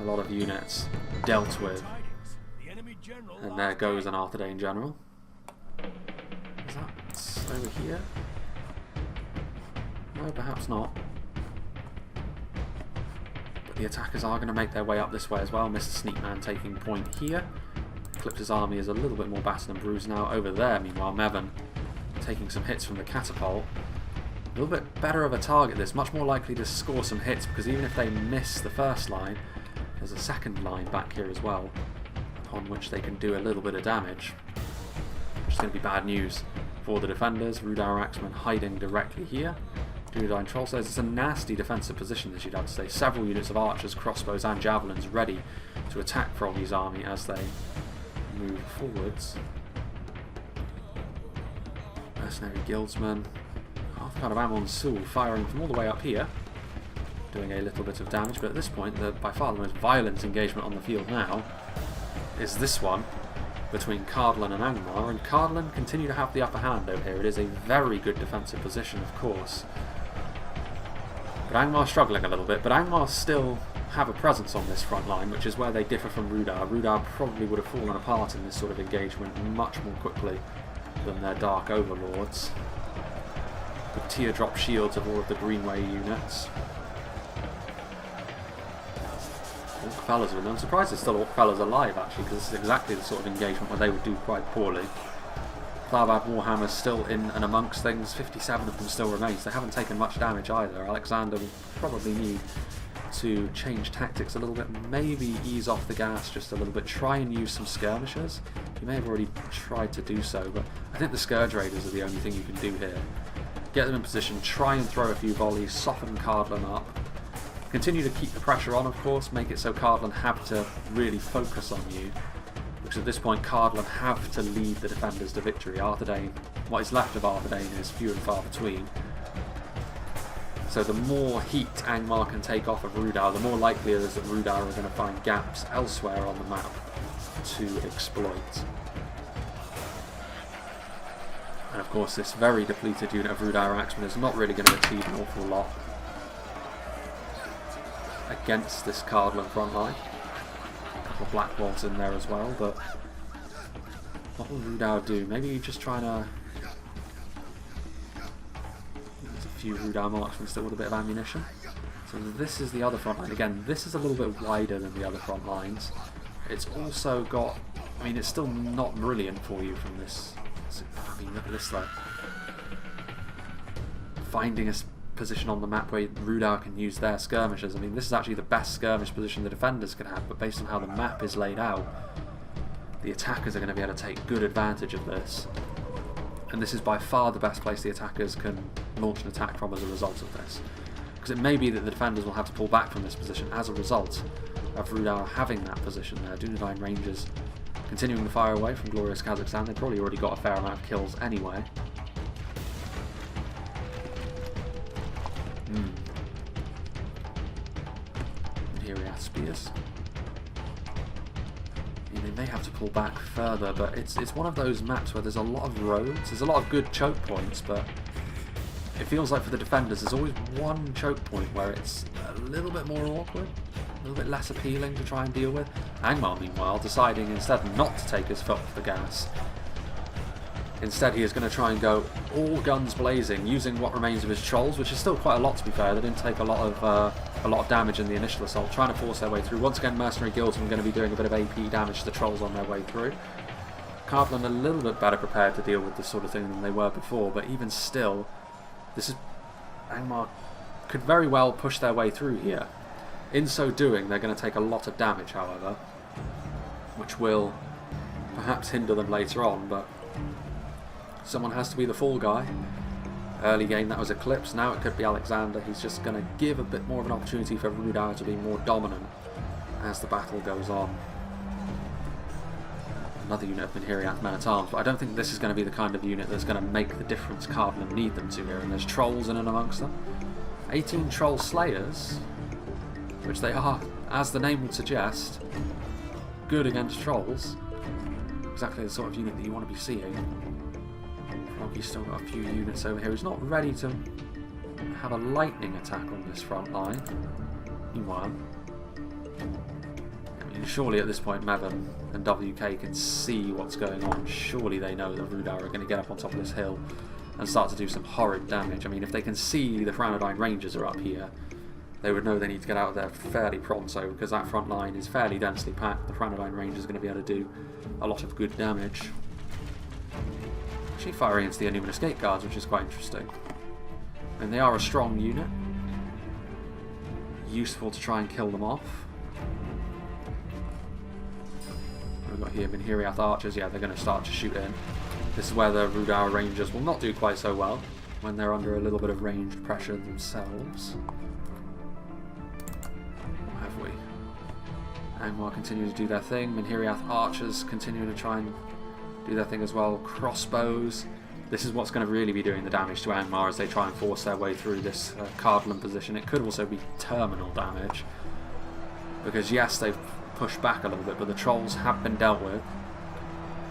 Speaker 1: A lot of units dealt with. And there goes an Arthedain general. Is that over here? No, perhaps not. But the attackers are going to make their way up this way as well. Mr. Sneakman taking point here. Eclipse's army is a little bit more battered and bruised now. Over there, meanwhile, Mevin taking some hits from the catapult. A little bit better of a target this, much more likely to score some hits, because even if they miss the first line, there's a second line back here as well, upon which they can do a little bit of damage. Which is going to be bad news for the defenders. Rhudaur Axeman hiding directly here. DUNEDAIN Troll says it's a nasty defensive position, as you'd have to say. Several units of archers, crossbows and javelins ready to attack Froggy's army as they move forwards. Mercenary Guildsman, half kind of Amon Sul firing from all the way up here, doing a little bit of damage, but at this point, by far the most violent engagement on the field now is this one between Cardolan and Angmar, and Cardolan continue to have the upper hand over here. It is a very good defensive position, of course. But Angmar struggling a little bit, but Angmar still have a presence on this front line, which is where they differ from Rhudaur. Rhudaur probably would have fallen apart in this sort of engagement much more quickly than their Dark Overlords. The teardrop shields of all of the Greenway units. Orc-fellas, I'm surprised there's still Orc-fellas alive actually, because this is exactly the sort of engagement where they would do quite poorly. Plowbad Warhammer's still in and amongst things, 57 of them still remains. They haven't taken much damage either. Alexander will probably need to change tactics a little bit, maybe ease off the gas just a little bit, try and use some skirmishers. You may have already tried to do so, but I think the Scourge Raiders are the only thing you can do here. Get them in position, try and throw a few volleys, soften Cardolan up. Continue to keep the pressure on, of course, make it so Cardolan have to really focus on you. Because at this point, Cardolan have to lead the defenders to victory. Arthedain, what is left of Arthedain is few and far between. So the more heat Angmar can take off of Rhudaur, the more likely it is that Rhudaur are going to find gaps elsewhere on the map to exploit. And of course, this very depleted unit of Rhudaur Axemen is not really going to achieve an awful lot against this Cardolan front line. A couple of Black Wolves in there as well, but what will Rhudaur do? Maybe just trying to... There's a few Rhudaur marksmen still with a bit of ammunition. So this is the other front line. Again, this is a little bit wider than the other front lines. It's also got... I mean, it's still not brilliant for you from this. I mean, look at this though. Finding a position on the map where Rhudaur can use their skirmishers. I mean, this is actually the best skirmish position the defenders can have, but based on how the map is laid out, the attackers are going to be able to take good advantage of this. And this is by far the best place the attackers can launch an attack from as a result of this. Because it may be that the defenders will have to pull back from this position as a result of Rhudaur having that position there. DUNEDAIN Rangers continuing to fire away from glorious Kazakhstan. They've probably already got a fair amount of kills anyway. Here we have spears. They may have to pull back further, but it's one of those maps where there's a lot of roads, there's a lot of good choke points, but it feels like for the defenders there's always one choke point where it's a little bit more awkward, a little bit less appealing to try and deal with. Angmar, meanwhile, deciding instead not to take his foot off the gas. Instead, he is going to try and go all guns blazing, using what remains of his trolls, which is still quite a lot, to be fair. They didn't take a lot of damage in the initial assault, trying to force their way through. Once again, mercenary guilds are going to be doing a bit of AP damage to the trolls on their way through. Cardolan a little bit better prepared to deal with this sort of thing than they were before, but even still, this is Angmar could very well push their way through here. In so doing, they're going to take a lot of damage, however, which will perhaps hinder them later on, but someone has to be the fall guy. Early game that was Eclipse, now it could be Alexander. He's just going to give a bit more of an opportunity for Rhudaur to be more dominant as the battle goes on. Another unit of Minhiriath men-at-arms, but I don't think this is going to be the kind of unit that's going to make the difference Cardolan need them to here. And there's trolls in and amongst them. 18 troll slayers, which they are, as the name would suggest, good against trolls. Exactly the sort of unit that you want to be seeing. He's still got a few units over here. He's not ready to have a lightning attack on this front line. Meanwhile, I mean, surely at this point Mevin and WK can see what's going on. Surely they know that Rhudaur are going to get up on top of this hill and start to do some horrid damage. I mean, if they can see the Arthedain Rangers are up here, they would know they need to get out of there fairly pronto, because that front line is fairly densely packed. The Arthedain Rangers are going to be able to do a lot of good damage. Actually firing into the Arthedain escape guards, which is quite interesting. And they are a strong unit. Useful to try and kill them off. We've got here Minhiriath archers. Yeah, they're going to start to shoot in. This is where the Rhudaur Rangers will not do quite so well, when they're under a little bit of ranged pressure themselves. What have we? Angmar continue to do their thing. Minhiriath archers continue to try and do their thing as well. Crossbows. This is what's going to really be doing the damage to Angmar as they try and force their way through this Cardolan position. It could also be terminal damage, because yes, they've pushed back a little bit, but the trolls have been dealt with.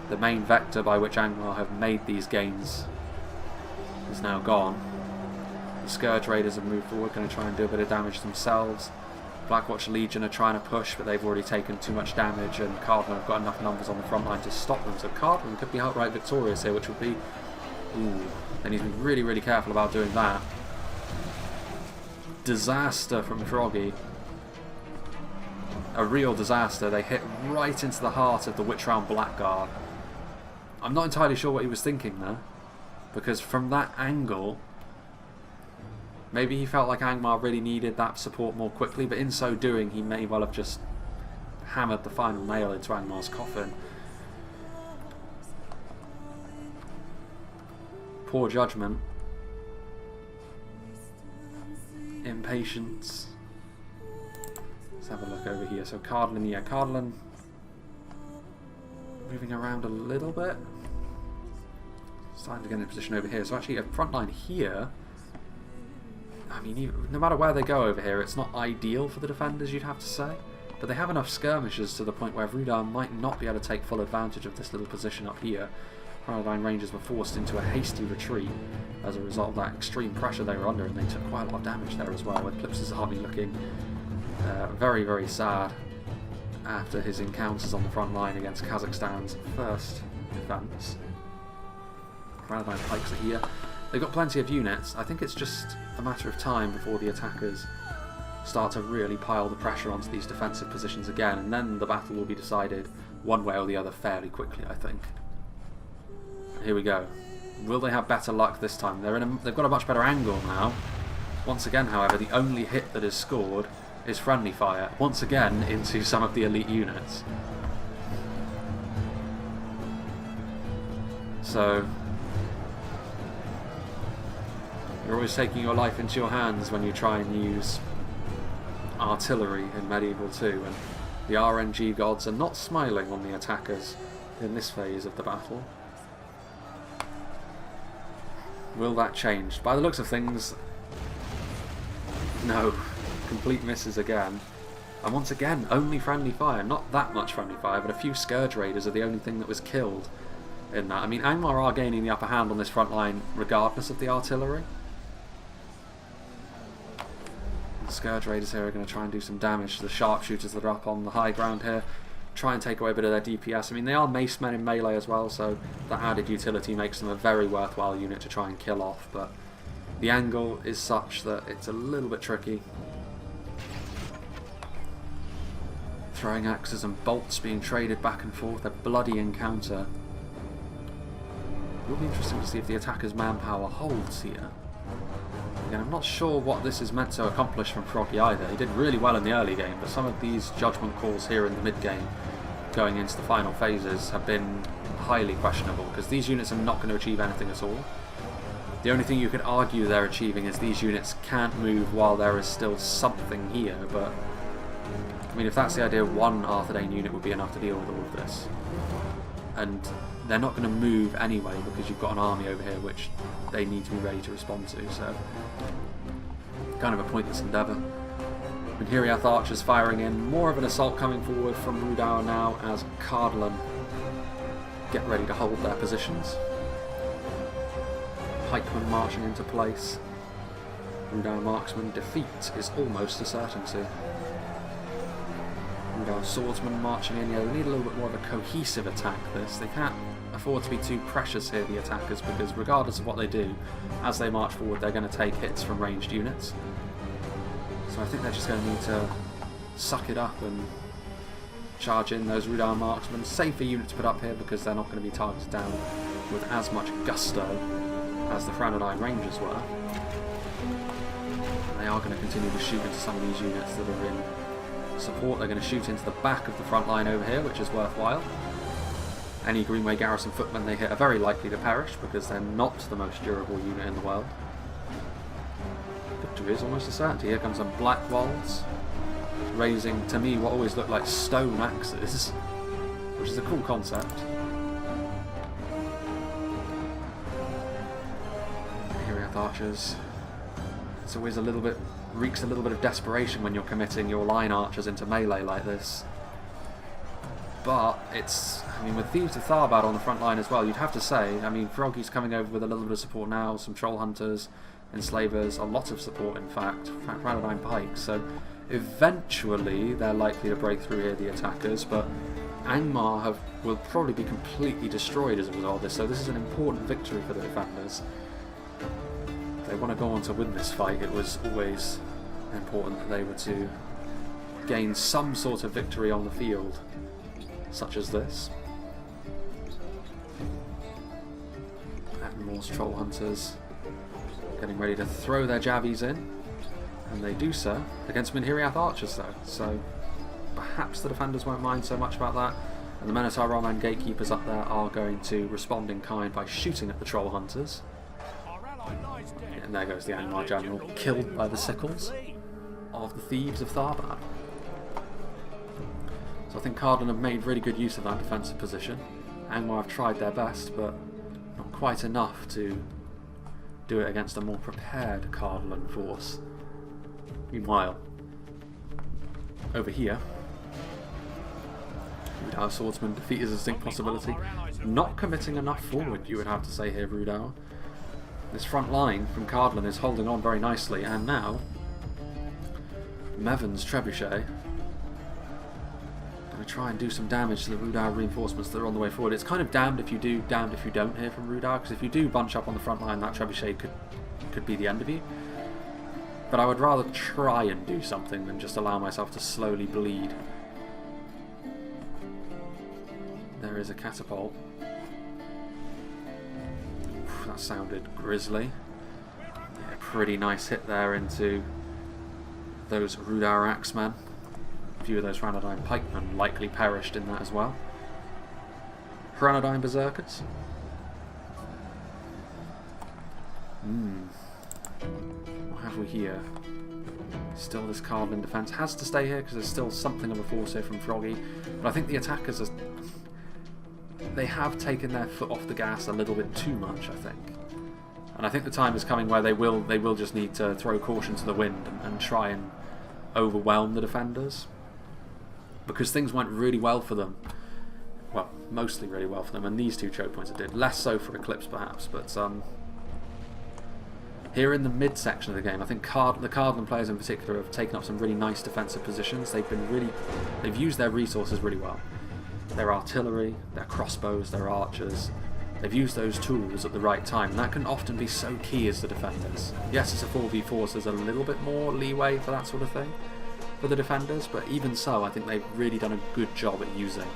Speaker 1: The main vector by which Angmar have made these gains is now gone. The Scourge Raiders have moved forward, going to try and do a bit of damage themselves. Blackwatch Legion are trying to push, but they've already taken too much damage, and Cardolan have got enough numbers on the front line to stop them. So Cardolan could be outright victorious here, which would be... Ooh, they need to be really, really careful about doing that. Disaster from Froggy. A real disaster. They hit right into the heart of the Witchround Blackguard. I'm not entirely sure what he was thinking there, because from that angle, maybe he felt like Angmar really needed that support more quickly, but in so doing he may well have just hammered the final nail into Angmar's coffin. Poor judgment. Impatience. Let's have a look over here. So Cardolan, yeah, Cardolan moving around a little bit. Starting to get in a position over here. So actually a front line here, I mean, no matter where they go over here, it's not ideal for the defenders, you'd have to say. But they have enough skirmishes to the point where Rhudaur might not be able to take full advantage of this little position up here. Arthedain Rangers were forced into a hasty retreat as a result of that extreme pressure they were under, and they took quite a lot of damage there as well, with Eclipse's army looking very, very sad after his encounters on the front line against Kazakhstan's first defence. Arthedain pikes are here. They've got plenty of units. I think it's just a matter of time before the attackers start to really pile the pressure onto these defensive positions again, and then the battle will be decided one way or the other fairly quickly, I think. Here we go. Will they have better luck this time? They've got a much better angle now. Once again, however, the only hit that is scored is friendly fire, once again into some of the elite units. So You're always taking your life into your hands when you try and use artillery in Medieval 2, and the RNG gods are not smiling on the attackers in this phase of the battle. Will that change? By the looks of things, no. Complete misses again. And once again, only friendly fire. Not that much friendly fire, but a few Scourge Raiders are the only thing that was killed in that. I mean, Angmar are gaining the upper hand on this front line regardless of the artillery. The Scourge Raiders here are going to try and do some damage to the sharpshooters that are up on the high ground here. Try and take away a bit of their DPS. I mean, they are mace men in melee as well, so that added utility makes them a very worthwhile unit to try and kill off, but the angle is such that it's a little bit tricky. Throwing axes and bolts being traded back and forth, a bloody encounter. It will be interesting to see if the attacker's manpower holds here. Again, I'm not sure what this is meant to accomplish from Froggy either. He did really well in the early game, but some of these judgment calls here in the mid-game, going into the final phases, have been highly questionable, because these units are not going to achieve anything at all. The only thing you could argue they're achieving is these units can't move while there is still something here, but I mean, if that's the idea, one Arthedain unit would be enough to deal with all of this. And they're not going to move anyway because you've got an army over here which they need to be ready to respond to, so kind of a pointless endeavour. Minhiriath archers firing in, more of an assault coming forward from Rhudaur now as Cardolan get ready to hold their positions. Pikemen marching into place. Rhudaur marksman defeat is almost a certainty. Rhudaur swordsmen marching in. Yeah, they need a little bit more of a cohesive attack this. They can't afford to be too precious here, the attackers, because regardless of what they do, as they march forward they're going to take hits from ranged units. So I think they're just going to need to suck it up and charge in those Rhudaur marksmen. Safer unit to put up here because they're not going to be targeted down with as much gusto as the Arthedain Rangers were. And they are going to continue to shoot into some of these units that are in support. They're going to shoot into the back of the front line over here, which is worthwhile. Any Greenway Garrison footmen they hit are very likely to perish because they're not the most durable unit in the world. Victory is almost a certainty. Here comes some Black Walls, raising to me what always look like stone axes, which is a cool concept. Minhiriath archers. It's always a little bit, reeks a little bit of desperation when you're committing your line archers into melee like this. But it's, I mean, with Thieves of Tharbad on the front line as well, you'd have to say, I mean, Froggy's coming over with a little bit of support now, some Troll Hunters, Enslavers, a lot of support in fact, Arthedain Pikes, so eventually they're likely to break through here, the attackers, but Angmar will probably be completely destroyed as a result of this, so this is an important victory for the defenders. If they want to go on to win this fight, it was always important that they were to gain some sort of victory on the field, such as this. Attenmore's Troll Hunters getting ready to throw their jabbies in, and they do so against Minhiriath archers though, so perhaps the defenders won't mind so much about that, and the Minotaur Roman gatekeepers up there are going to respond in kind by shooting at the Troll Hunters. And there goes the Angmar general, killed by the sickles of the Thieves of Tharbad. So I think Cardolan have made really good use of that defensive position. Angmar have tried their best, but not quite enough to do it against a more prepared Cardolan force. Meanwhile, over here, Rhudaur swordsman defeat is a distinct possibility. Not committing enough forward, you would have to say here, Rhudaur. This front line from Cardolan is holding on very nicely, and now Mevan's trebuchet going to try and do some damage to the Rhudaur reinforcements that are on the way forward. It's kind of damned if you do, damned if you don't here from Rhudaur, because if you do bunch up on the front line, that trebuchet could be the end of you. But I would rather try and do something than just allow myself to slowly bleed. There is a catapult. That sounded grisly. Yeah, pretty nice hit there into those Rhudaur axemen. A few of those Arthedain pikemen likely perished in that as well. Arthedain berserkers. we hear? Still this Cardolan defence has to stay here because there's still something of a force here from Froggy. But I think the attackers are... They have taken their foot off the gas a little bit too much, I think. And I think the time is coming where they will just need to throw caution to the wind and try and overwhelm the defenders. Because things went really well for them. Well, mostly really well for them, and these two choke points it did. Less so for Eclipse perhaps, but here in the mid-section of the game, I think the Cardolan players in particular have taken up some really nice defensive positions. They've used their resources really well. Their artillery, their crossbows, their archers. They've used those tools at the right time, and that can often be so key as the defenders. Yes, it's a 4v4, so there's a little bit more leeway for that sort of thing for the defenders, but even so, I think they've really done a good job at using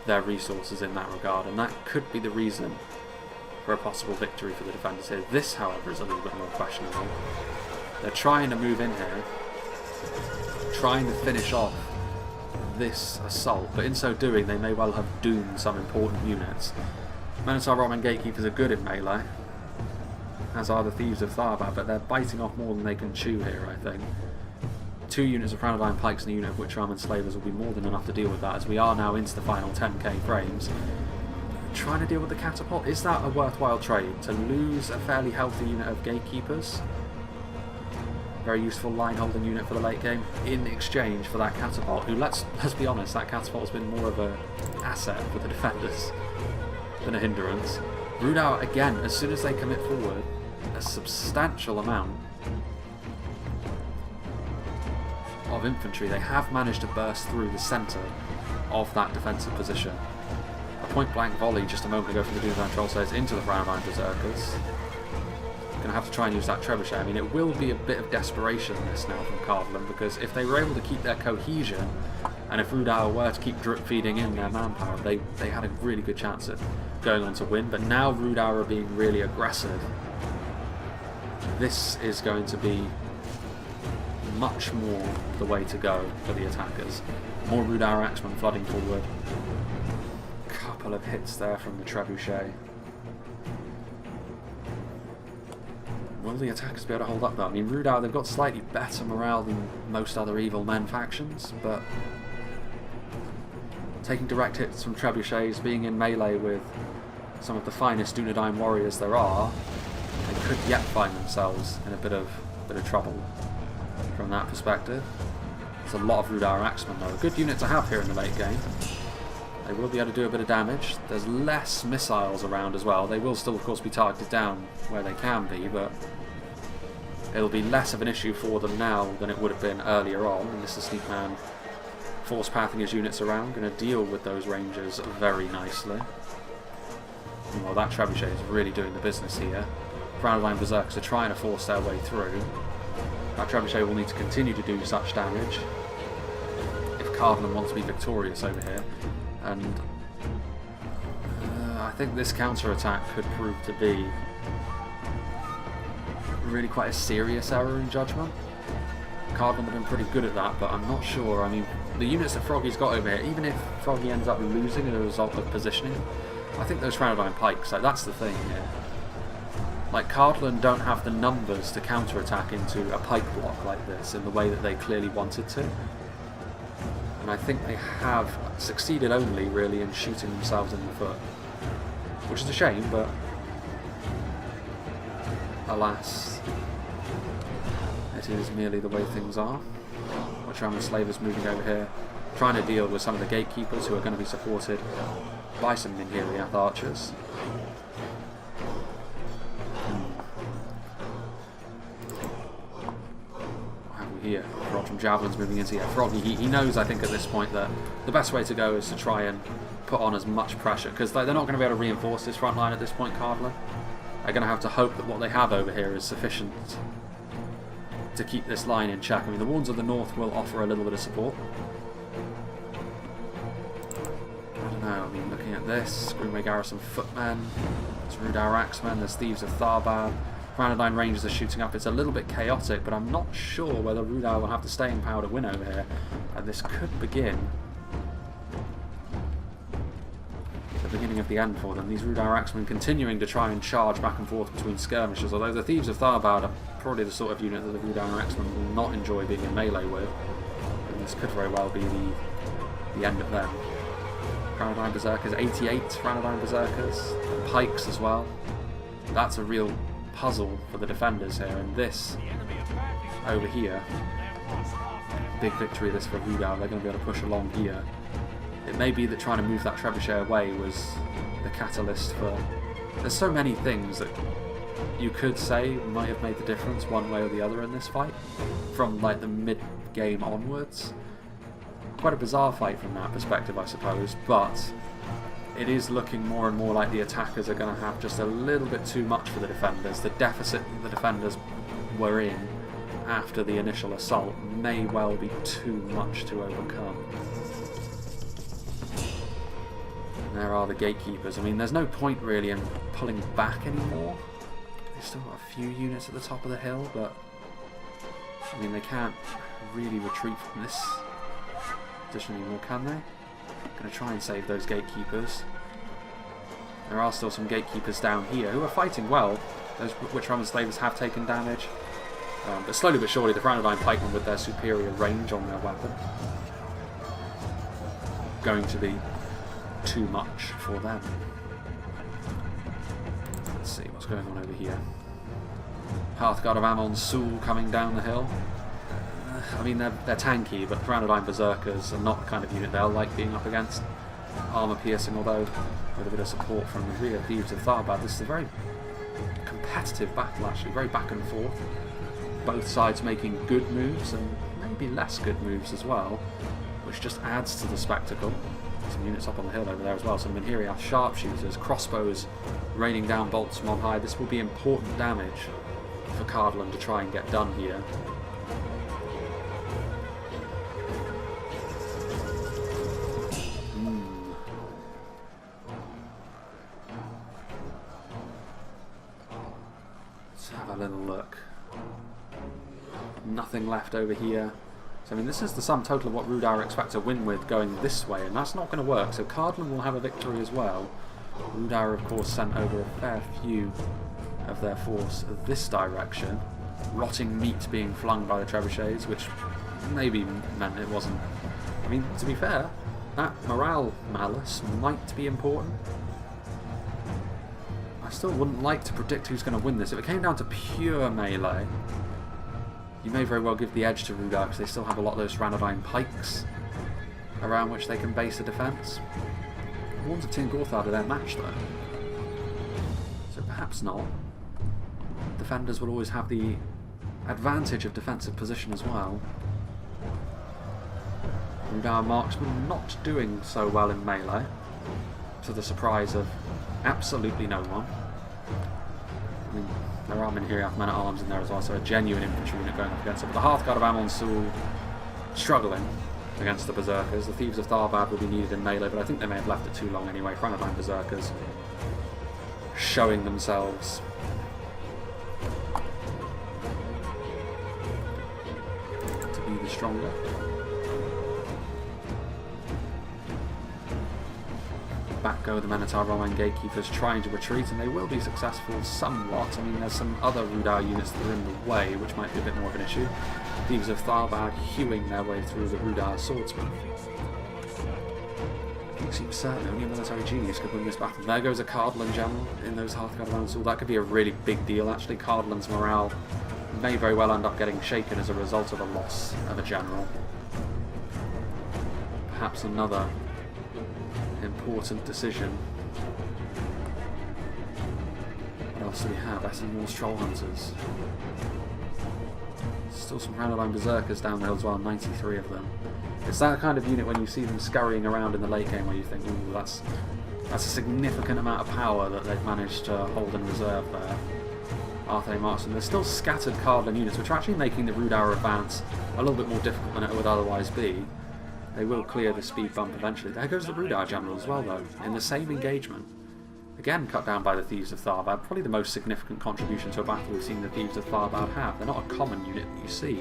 Speaker 1: their resources in that regard, and that could be the reason for a possible victory for the defenders here. This, however, is a little bit more questionable. They're trying to move in here, trying to finish off this assault, but in so doing they may well have doomed some important units. Minotaur Roman Gatekeepers are good in melee, as are the Thieves of Tharbad, but they're biting off more than they can chew here, I think. 2 units of Arthedain Pikes and a unit of Witch-Armed Slavers will be more than enough to deal with that, as we are now into the final 10k frames. Trying to deal with the catapult, is that a worthwhile trade? To lose a fairly healthy unit of Gatekeepers, very useful line-holding unit for the late game, in exchange for that catapult, who, let's be honest, that catapult has been more of an asset for the defenders than a hindrance. Rhudaur, again, as soon as they commit forward, a substantial amount of infantry, they have managed to burst through the centre of that defensive position. A point-blank volley just a moment ago from the DUNEDAIN Trollslayers into the Arthedain Berserkers. Going to have to try and use that trebuchet. I mean, it will be a bit of desperation this now from Cardolan, because if they were able to keep their cohesion, and if Rhudaur were to keep drip-feeding in their manpower, they had a really good chance at going on to win. But now Rhudaur are being really aggressive. This is going to be much more the way to go for the attackers. More Rhudaur Axemen flooding forward. Couple of hits there from the trebuchet. Will the attackers be able to hold up though? I mean, Rhudaur, they've got slightly better morale than most other Evil Men factions, but taking direct hits from trebuchets, being in melee with some of the finest Dunedain warriors there are, they could yet find themselves in a bit of trouble from that perspective. It's a lot of Rhudaur Axemen though. A good unit to have here in the late game. They will be able to do a bit of damage. There's less missiles around as well. They will still, of course, be targeted down where they can be, but it'll be less of an issue for them now than it would have been earlier on. And this is Sneakman force pathing his units around, going to deal with those rangers very nicely. Well, that trebuchet is really doing the business here. Arthedain Berserkers are trying to force their way through. That trebuchet will need to continue to do such damage if Cardolan wants to be victorious over here. And I think this counter-attack could prove to be really quite a serious error in judgment. Cardolan have been pretty good at that, but I'm not sure. I mean, the units that Froggy's got over here, even if Froggy ends up losing as a result of positioning, I think those Arthedain Pikes, like, that's the thing here. Like, Cardolan don't have the numbers to counter-attack into a pike block like this in the way that they clearly wanted to. And I think they have succeeded only, really, in shooting themselves in the foot. Which is a shame, but alas, it is merely the way things are. Witch-Armed Slavers moving over here, trying to deal with some of the Gatekeepers who are going to be supported by some Ninhiriath archers. Here, Rod from Javelins moving into here. Froggy, he knows, I think, at this point that the best way to go is to try and put on as much pressure, because they're not going to be able to reinforce this front line at this point, Cardolan. They're going to have to hope that what they have over here is sufficient to keep this line in check. I mean, the Wards of the North will offer a little bit of support. I don't know, I mean, looking at this, Greenway Garrison Footmen, there's Rhudaur Axemen, there's Thieves of Tharbad. Arthedain Rangers are shooting up. It's a little bit chaotic, but I'm not sure whether Rhudaur will have the staying power to win over here. And this could begin beginning of the end for them. These Rhudaur Axemen continuing to try and charge back and forth between skirmishers, although the Thieves of Tharbad are probably the sort of unit that the Rhudaur Axemen will not enjoy being in melee with. And this could very well be the end of them. Rhudaur Berserkers, 88 Rhudaur Berserkers, and Pikes as well. That's a real puzzle for the defenders here, and this over here, big victory this for Rhudaur. They're going to be able to push along here. It may be that trying to move that trebuchet away was the catalyst for... There's so many things that you could say might have made the difference one way or the other in this fight, from like the mid-game onwards. Quite a bizarre fight from that perspective, I suppose, but it is looking more and more like the attackers are going to have just a little bit too much for the defenders. The deficit that the defenders were in after the initial assault may well be too much to overcome. And there are the gatekeepers. I mean, there's no point really in pulling back anymore. They've still got a few units at the top of the hill, but I mean, they can't really retreat from this position anymore, can they? Going to try and save those gatekeepers. There are still some gatekeepers down here who are fighting well. Those Witch Roman slavers have taken damage, but slowly but surely the Rhudaur pikemen with their superior range on their weapon going to be too much for them. Let's see what's going on over here. Hearthguard of Amon's Sul coming down the hill. I mean, they're tanky, but Rhudaur Berserkers are not the kind of unit they'll like being up against. Armour piercing, although with a bit of support from the rear Thieves of Tharbad. This is a very competitive battle, actually, very back and forth. Both sides making good moves and maybe less good moves as well, which just adds to the spectacle. Some units up on the hill over there as well, some Minhiriath sharpshooters, crossbows raining down bolts from on high. This will be important damage for Cardolan to try and get done here. Let's have a little look. Nothing left over here. So I mean, this is the sum total of what Rhudaur expect to win with going this way, and that's not going to work. So Cardolan will have a victory as well. Rhudaur, of course, sent over a fair few of their force this direction. Rotting meat being flung by the trebuchets, which maybe meant it wasn't... I mean, to be fair, that morale malus might be important. I still wouldn't like to predict who's going to win this. If it came down to pure melee, you may very well give the edge to Rhudaur because they still have a lot of those Rhudaur pikes around which they can base a defence. The ones of Tin Gorthard are their match though, so perhaps not. Defenders will always have the advantage of defensive position as well. Rhudaur marksmen not doing so well in melee, to the surprise of absolutely no one. I mean, there are Minhiriath men-at-arms in there as well, so a genuine infantry unit going up against it. But the Hearthguard of Amon's Sul struggling against the Berserkers. The Thieves of Tharbad will be needed in melee, but I think they may have left it too long anyway. Rhudaur Berserkers showing themselves. To be the stronger. Back go the Minotaur Roman Gatekeepers trying to retreat, and they will be successful somewhat. I mean, there's some other Rhudaur units that are in the way, which might be a bit more of an issue. Thieves of Tharbad hewing their way through the Rhudaur swordsmen. It seems certain only a military genius could win this battle. There goes a Cardolan general in those Hearthguard of Amon's Sul. That could be a really big deal, actually. Cardolan's morale may very well end up getting shaken as a result of a loss of a general. Perhaps another important decision. What else do we have? I see more Troll Hunters. Still some Rhudaur Berserkers down the hill as well, 93 of them. It's that kind of unit when you see them scurrying around in the late game where you think, ooh, that's a significant amount of power that they've managed to hold in reserve there. Arthedain marksmen. There's still scattered Cardolan units, which are actually making the Rhudaur advance a little bit more difficult than it would otherwise be. They will clear the speed bump eventually. There goes the Rhudaur general as well, though, in the same engagement. Again, cut down by the Thieves of Tharbad. Probably the most significant contribution to a battle we've seen the Thieves of Tharbad have. They're not a common unit that you see.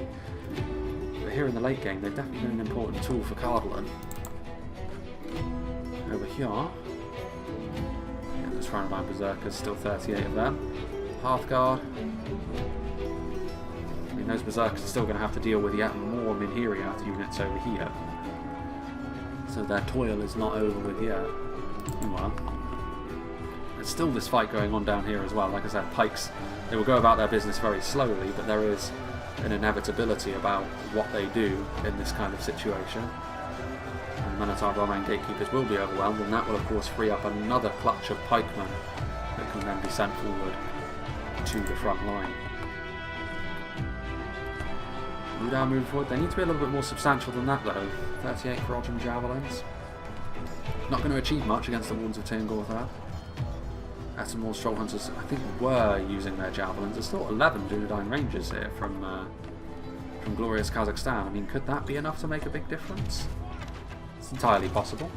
Speaker 1: But here in the late game, they've definitely been an important tool for Cardolan. Over here, those Rhudaur Berserkers, still 38 of them. Hearthguard. I mean, those Berserkers are still going to have to deal with yet more Minhiriath units over here. So their toil is not over with yet. Meanwhile, there's still this fight going on down here as well. Like I said, pikes, they will go about their business very slowly, but there is an inevitability about what they do in this kind of situation. And Minotaur Roman gatekeepers will be overwhelmed, and that will of course free up another clutch of pikemen that can then be sent forward to the front line. Rhudaur moving forward. They need to be a little bit more substantial than that though. 38 Rodgen Javelins. Not going to achieve much against the Wardens of Tirngorthad. Ettenmore Stroll Hunters, I think, were using their Javelins. There's still 11 DUNEDAIN Rangers here from glorious Kazakhstan. I mean, could that be enough to make a big difference? It's entirely possible.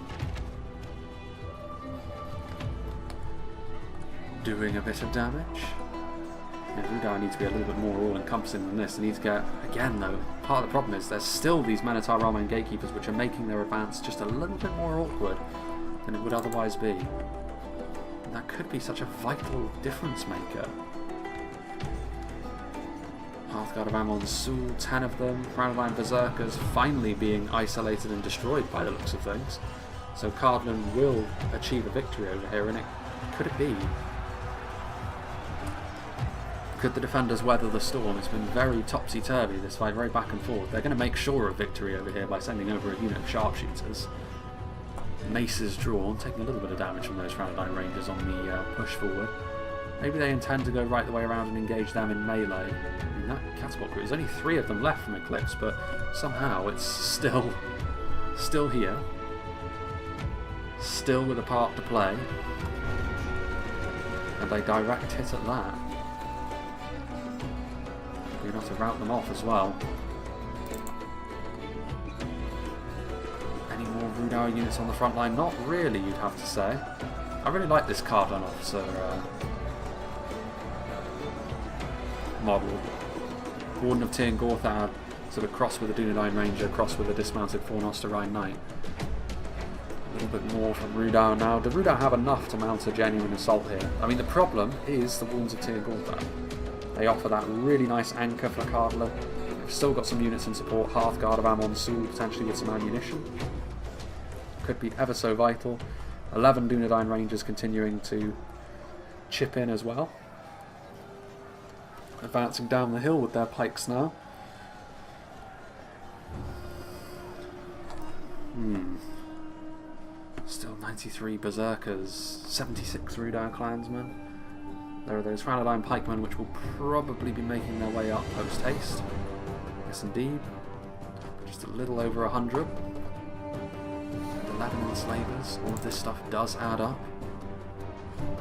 Speaker 1: Doing a bit of damage. Rhudaur needs to be a little bit more all-encompassing than this. They need to get, again though, part of the problem is there's still these Minotaur Roman gatekeepers which are making their advance just a little bit more awkward than it would otherwise be. And that could be such a vital difference maker. Hearthguard of Amon Sul, 10 of them, Rhudaur Berserkers finally being isolated and destroyed by the looks of things. So Cardolan will achieve a victory over here, and could it be? Could the defenders weather the storm? It's been very topsy-turvy, this fight, very back and forth. They're going to make sure of victory over here by sending over a unit of sharpshooters. Maces drawn, taking a little bit of damage from those Rhudaur Rangers on the push forward. Maybe they intend to go right the way around and engage them in melee. I mean, that catapult crew, there's only 3 of them left from Eclipse, but somehow it's still here. Still with a part to play. And they direct hit at that. You're going to have to rout them off as well. Any more Rhudaur units on the front line? Not really, you'd have to say. I really like this Cardolan officer model. Warden of Tirngorthad, sort of cross with a DUNEDAIN Ranger, cross with a dismounted Fornosterine Knight. A little bit more from Rhudaur now. Do Rhudaur have enough to mount a genuine assault here? I mean, the problem is the Wardens of Tirngorthad. They offer that really nice anchor for Cardolan. They've still got some units in support. Hearthguard of Amon Sul, potentially with some ammunition. Could be ever so vital. 11 DUNEDAIN Rangers continuing to chip in as well. Advancing down the hill with their pikes now. Still 93 Berserkers, 76 Rhudaur Clansmen. There are those Rhudaur pikemen which will probably be making their way up post-haste. Yes indeed. Just a little over 100. 11 enslavers. All of this stuff does add up.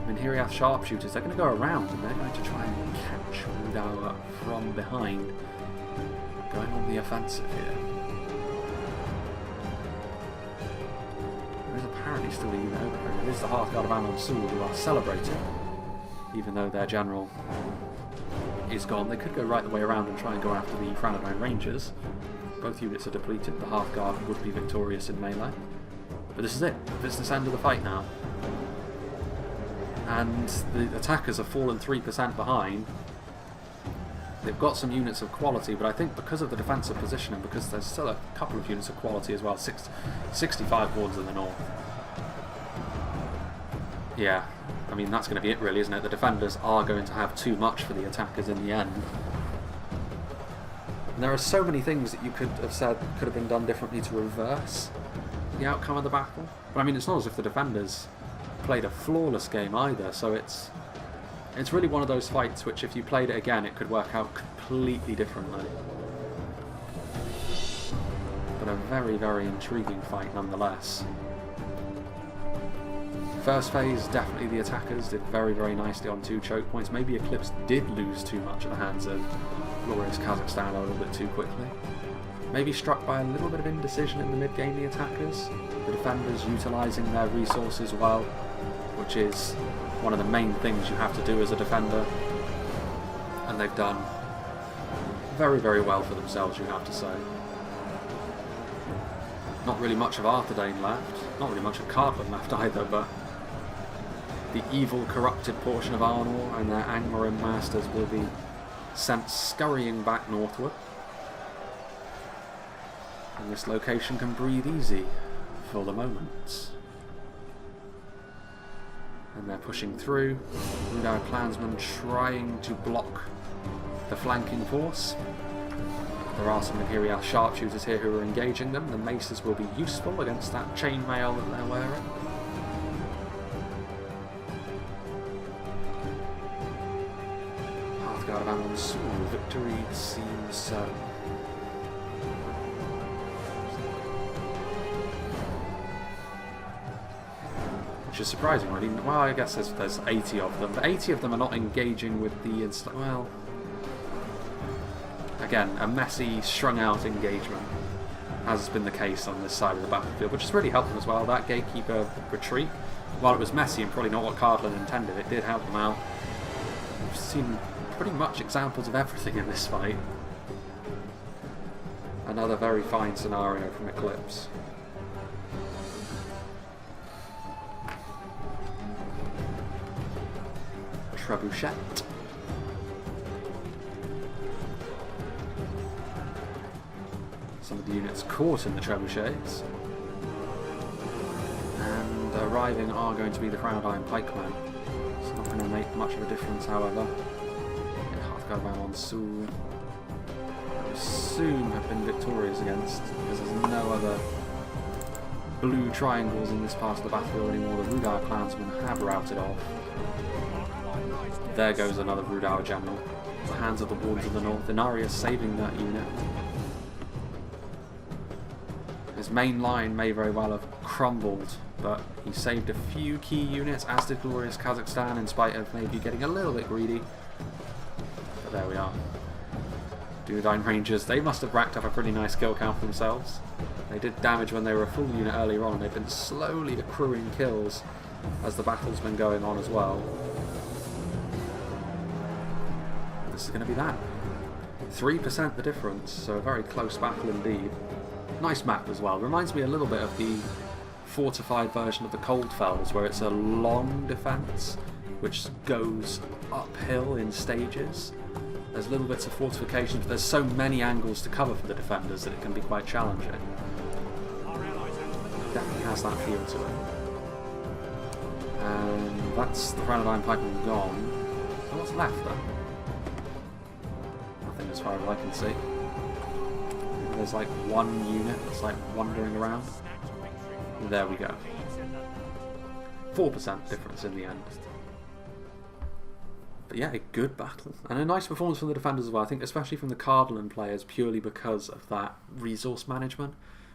Speaker 1: Minhiriath sharpshooters, they're going to go around and they're going to try and catch Rhudaur from behind. Going on the offensive here. There is apparently still a unit over here. It is the Hearthguard of Amon Sul who are celebrating. Even though their general is gone, they could go right the way around and try and go after the Rhudaur Rangers. Both units are depleted. The Hearthguard would be victorious in melee. But this is it. Business end of the fight now. And the attackers have fallen 3% behind. They've got some units of quality, but I think because of the defensive position and because there's still a couple of units of quality as well, 65 Wardens in the north. Yeah, I mean that's going to be it really, isn't it? The defenders are going to have too much for the attackers in the end. And there are so many things that you could have said could have been done differently to reverse the outcome of the battle. But I mean, it's not as if the defenders played a flawless game either, so it's really one of those fights which if you played it again it could work out completely differently. But a very, very intriguing fight nonetheless. First phase, definitely the attackers did very, very nicely on 2 choke points. Maybe Eclipse did lose too much at the hands of glorious Kazakhstan a little bit too quickly. Maybe struck by a little bit of indecision in the mid-game, the attackers. The defenders utilising their resources well, which is one of the main things you have to do as a defender. And they've done very, very well for themselves, you have to say. Not really much of Arthedain left. Not really much of Cardolan left either, but the evil, corrupted portion of Arnor and their Angmar masters will be sent scurrying back northward. And this location can breathe easy for the moment. And they're pushing through. Rhudaur clansmen trying to block the flanking force. There are some Imperial sharpshooters here who are engaging them. The maces will be useful against that chainmail that they're wearing. Hearthguard of Amon's victory seems certain. Which is surprising, really. Well, I guess there's 80 of them, but 80 of them are not engaging with the well, again, a messy, strung-out engagement, as has been the case on this side of the battlefield, which has really helped them as well. That gatekeeper retreat, while it was messy and probably not what Cardolan intended, it did help them out. We've seen pretty much examples of everything in this fight. Another very fine scenario from Eclipse. Trebuchet. Some of the units caught in the trebuchets. And arriving are going to be the Crowdine pikemen. It's not going to make much of a difference, however. Hearthguard of Amon's Sul, I assume have been victorious against, because there's no other blue triangles in this part of the battlefield anymore. The Rhudaur clansmen have routed off. There goes another Rhudaur general. The hands of the Wardens of the North. Inarius saving that unit. His main line may very well have crumbled, but he saved a few key units, as did Glorious Kazakhstan, in spite of maybe getting a little bit greedy. But there we are. DUNEDAIN Rangers, they must have racked up a pretty nice kill count for themselves. They did damage when they were a full unit earlier on, and they've been slowly accruing kills as the battle's been going on as well. This is going to be that. 3% the difference, so a very close battle indeed. Nice map as well. Reminds me a little bit of the fortified version of the Coldfells, where it's a long defence which goes uphill in stages. There's little bits of fortifications, but there's so many angles to cover for the defenders that it can be quite challenging. Definitely has that feel to it. And that's the Crowdine pikemen gone. So what's left then? Nothing as far as I can see. There's like one unit that's like wandering around. There we go. 4% difference in the end. But yeah, a good battle. And a nice performance from the defenders as well. I think especially from the Cardolan players, purely because of that resource management.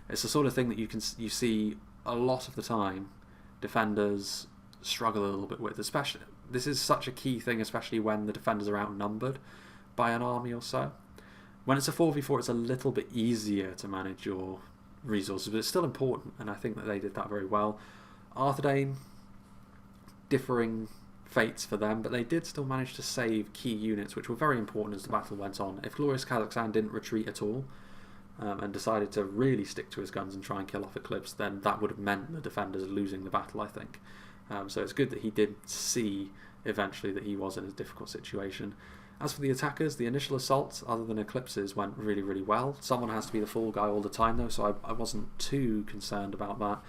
Speaker 1: It's the sort of thing that you see a lot of the time defenders struggle a little bit with. Especially, this is such a key thing, especially when the defenders are outnumbered by an army or so. When it's a 4v4, it's a little bit easier to manage your resources, but it's still important, and I think that they did that very well. Arthedain, differing fates for them, but they did still manage to save key units, which were very important as the battle went on. If Glorious Kazakhstan didn't retreat at all, and decided to really stick to his guns and try and kill off Eclipse, then that would have meant the defenders losing the battle, I think. So it's good that he did see eventually that he was in a difficult situation. As for the attackers, the initial assault, other than Eclipse's, went really, really well. Someone has to be the fall guy all the time, though, so I wasn't too concerned about that.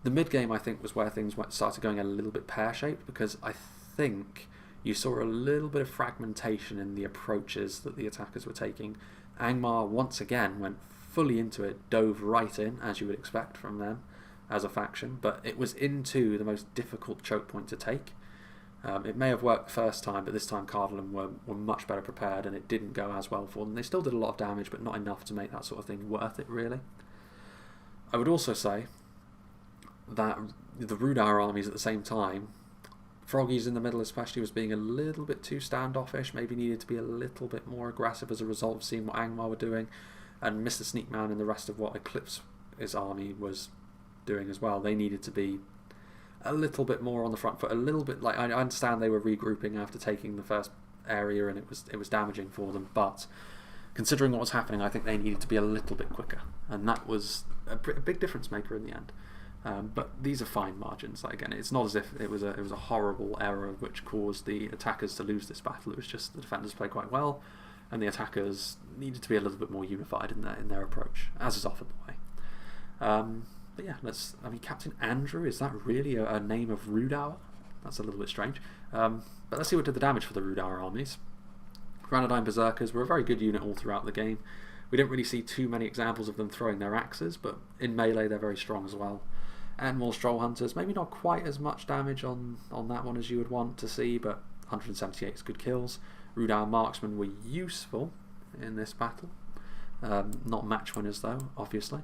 Speaker 1: The mid-game, I think, was where things started going a little bit pear-shaped, because I think you saw a little bit of fragmentation in the approaches that the attackers were taking. Angmar, once again, went fully into it, dove right in, as you would expect from them, as a faction, but it was into the most difficult choke point to take. It may have worked the first time, but this time Cardolan were much better prepared, and it didn't go as well for them. They still did a lot of damage, but not enough to make that sort of thing worth it, really. I would also say that the Rhudaur armies at the same time, Froggy's in the middle especially, was being a little bit too standoffish, maybe needed to be a little bit more aggressive as a result of seeing what Angmar were doing, and Mr. Sneakman and the rest of what Eclipse's army was doing as well. They needed to be a little bit more on the front foot, a little bit like, I understand they were regrouping after taking the first area and it was damaging for them, but considering what was happening, I think they needed to be a little bit quicker, and that was a big difference maker in the end. But these are fine margins. Like, again, it's not as if it was a horrible error which caused the attackers to lose this battle. It was just the defenders played quite well, and the attackers needed to be a little bit more unified in their approach, as is often the way. But yeah, Captain Andrew, is that really a name of Rhudaur? That's a little bit strange. But let's see what did the damage for the Rhudaur armies. Granadine Berserkers were a very good unit all throughout the game. We didn't really see too many examples of them throwing their axes, but in melee they're very strong as well. And more Stroll Hunters, maybe not quite as much damage on that one as you would want to see, but 178 is good kills. Rhudaur Marksmen were useful in this battle. Not match winners though, obviously.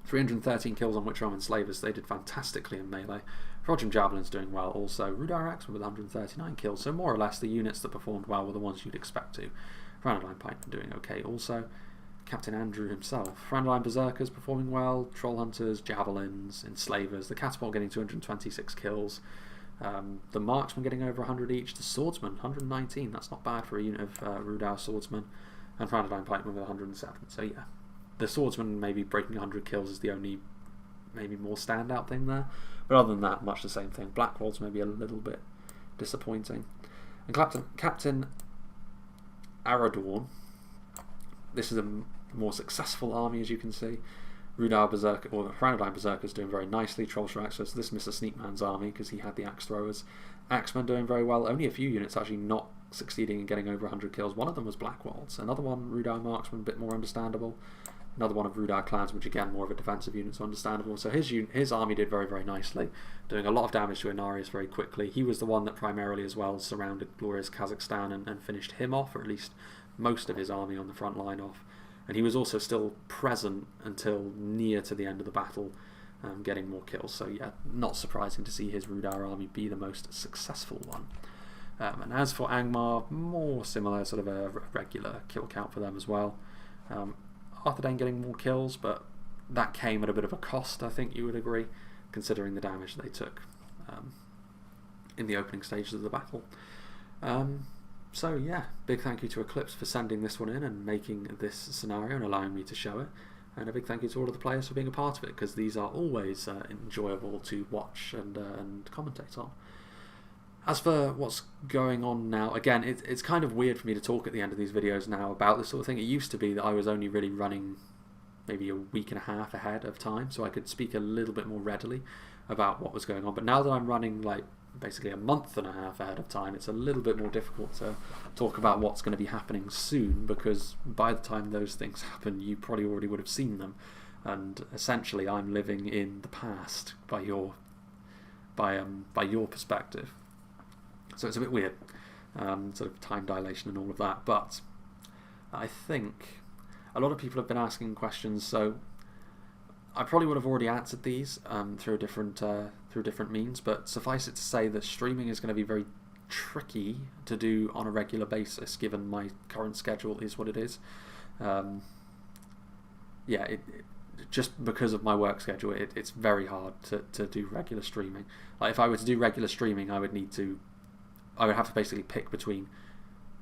Speaker 1: 313 kills on Witch Roman Slavers, they did fantastically in melee. Frodgem Javelin's doing well also. Rhudaur Axemen with 139 kills, so more or less the units that performed well were the ones you'd expect to. Granadine Pikemen doing okay also. Captain Andrew himself. Granadine Berserkers performing well, Troll Hunters, Javelins, Enslavers, the Catapult getting 226 kills, the Marksmen getting over 100 each, the Swordsmen 119, that's not bad for a unit of Rhudaur Swordsmen, and Granadine Pikemen with 107, so yeah. The Swordsman maybe breaking 100 kills is the only maybe more standout thing there. But other than that, much the same thing. Blackwall's maybe a little bit disappointing. And Captain Arthedain, this is a more successful army, as you can see. Rhudaur Berserker, or Granadine Berserkers doing very nicely. Trollshire Axes, this Mr. Sneakman's army because he had the axe throwers. Axemen doing very well. Only a few units actually not succeeding in getting over 100 kills. One of them was Blackwalds. Another one, Rhudaur Marksman, a bit more understandable. Another one of Rhudaur Clans, which again more of a defensive unit, so understandable. So his army did very, very nicely, doing a lot of damage to Inarius very quickly. He was the one that primarily as well surrounded glorious Kazakhstan and finished him off, or at least most of his army on the front line off. And he was also still present until near to the end of the battle, getting more kills. So yeah, not surprising to see his Rhudaur army be the most successful one. And as for Angmar, more similar, sort of a regular kill count for them as well. Arthedain getting more kills, but that came at a bit of a cost, I think you would agree, considering the damage they took in the opening stages of the battle. So yeah, big thank you to Eclipse for sending this one in and making this scenario and allowing me to show it. And a big thank you to all of the players for being a part of it, because these are always enjoyable to watch and commentate on. As for what's going on now, again, it's kind of weird for me to talk at the end of these videos now about this sort of thing. It used to be that I was only really running maybe a week and a half ahead of time, so I could speak a little bit more readily about what was going on. But now that I'm running like basically a month and a half ahead of time, it's a little bit more difficult to talk about what's going to be happening soon, because by the time those things happen, you probably already would have seen them. And essentially, I'm living in the past by your perspective. So it's a bit weird, sort of time dilation and all of that. But I think a lot of people have been asking questions, so I probably would have already answered these through different means. But suffice it to say that streaming is going to be very tricky to do on a regular basis, given my current schedule is what it is. Just because of my work schedule, it's very hard to do regular streaming. Like if I were to do regular streaming, I would have to basically pick between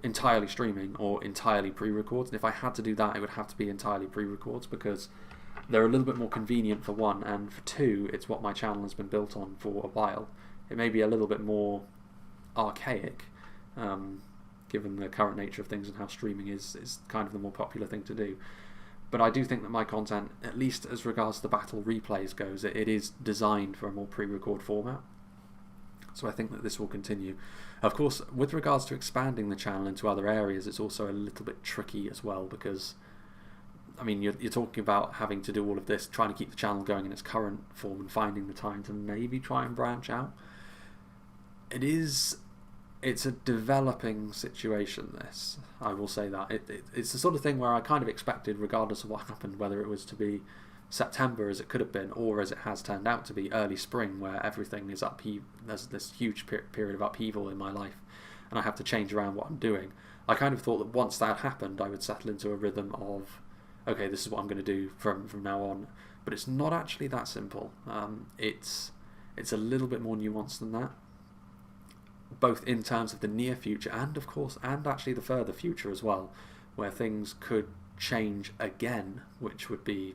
Speaker 1: entirely streaming or entirely pre-records. And if I had to do that, it would have to be entirely pre-records, because they're a little bit more convenient for one, and for two, it's what my channel has been built on for a while. It may be a little bit more archaic, given the current nature of things and how streaming is kind of the more popular thing to do. But I do think that my content, at least as regards to the battle replays goes, it is designed for a more pre-record format. So I think that this will continue. Of course, with regards to expanding the channel into other areas, it's also a little bit tricky as well, because I mean, you're talking about having to do all of this, trying to keep the channel going in its current form and finding the time to maybe try and branch out. It's a developing situation, this. I will say that. It's the sort of thing where I kind of expected, regardless of what happened, whether it was to be September as it could have been, or as it has turned out to be early spring, where everything is there's this huge period of upheaval in my life and I have to change around what I'm doing. I kind of thought that once that happened, I would settle into a rhythm of, okay, this is what I'm going to do from now on. But it's not actually that simple. It's a little bit more nuanced than that, both in terms of the near future and of course, and actually the further future as well, where things could change again, which would be,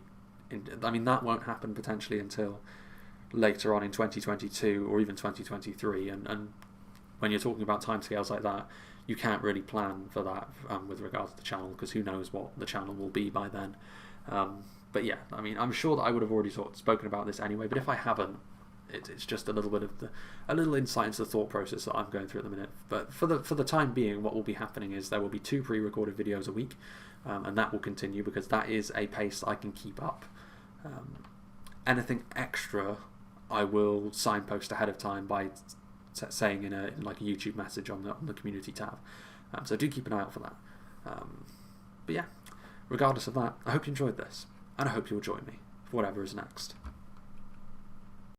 Speaker 1: I mean, that won't happen potentially until later on in 2022 or even 2023, and when you're talking about timescales like that, you can't really plan for that with regards to the channel, because who knows what the channel will be by then. But yeah, I mean, I'm sure that I would have already spoken about this anyway, but if I haven't, it's just a little bit of a little insight into the thought process that I'm going through at the minute. But for the time being, what will be happening is there will be 2 pre-recorded videos a week, and that will continue because that is a pace I can keep up. Anything extra, I will signpost ahead of time by saying in like a YouTube message on the community tab. So do keep an eye out for that. But yeah, regardless of that, I hope you enjoyed this, and I hope you'll join me for whatever is next.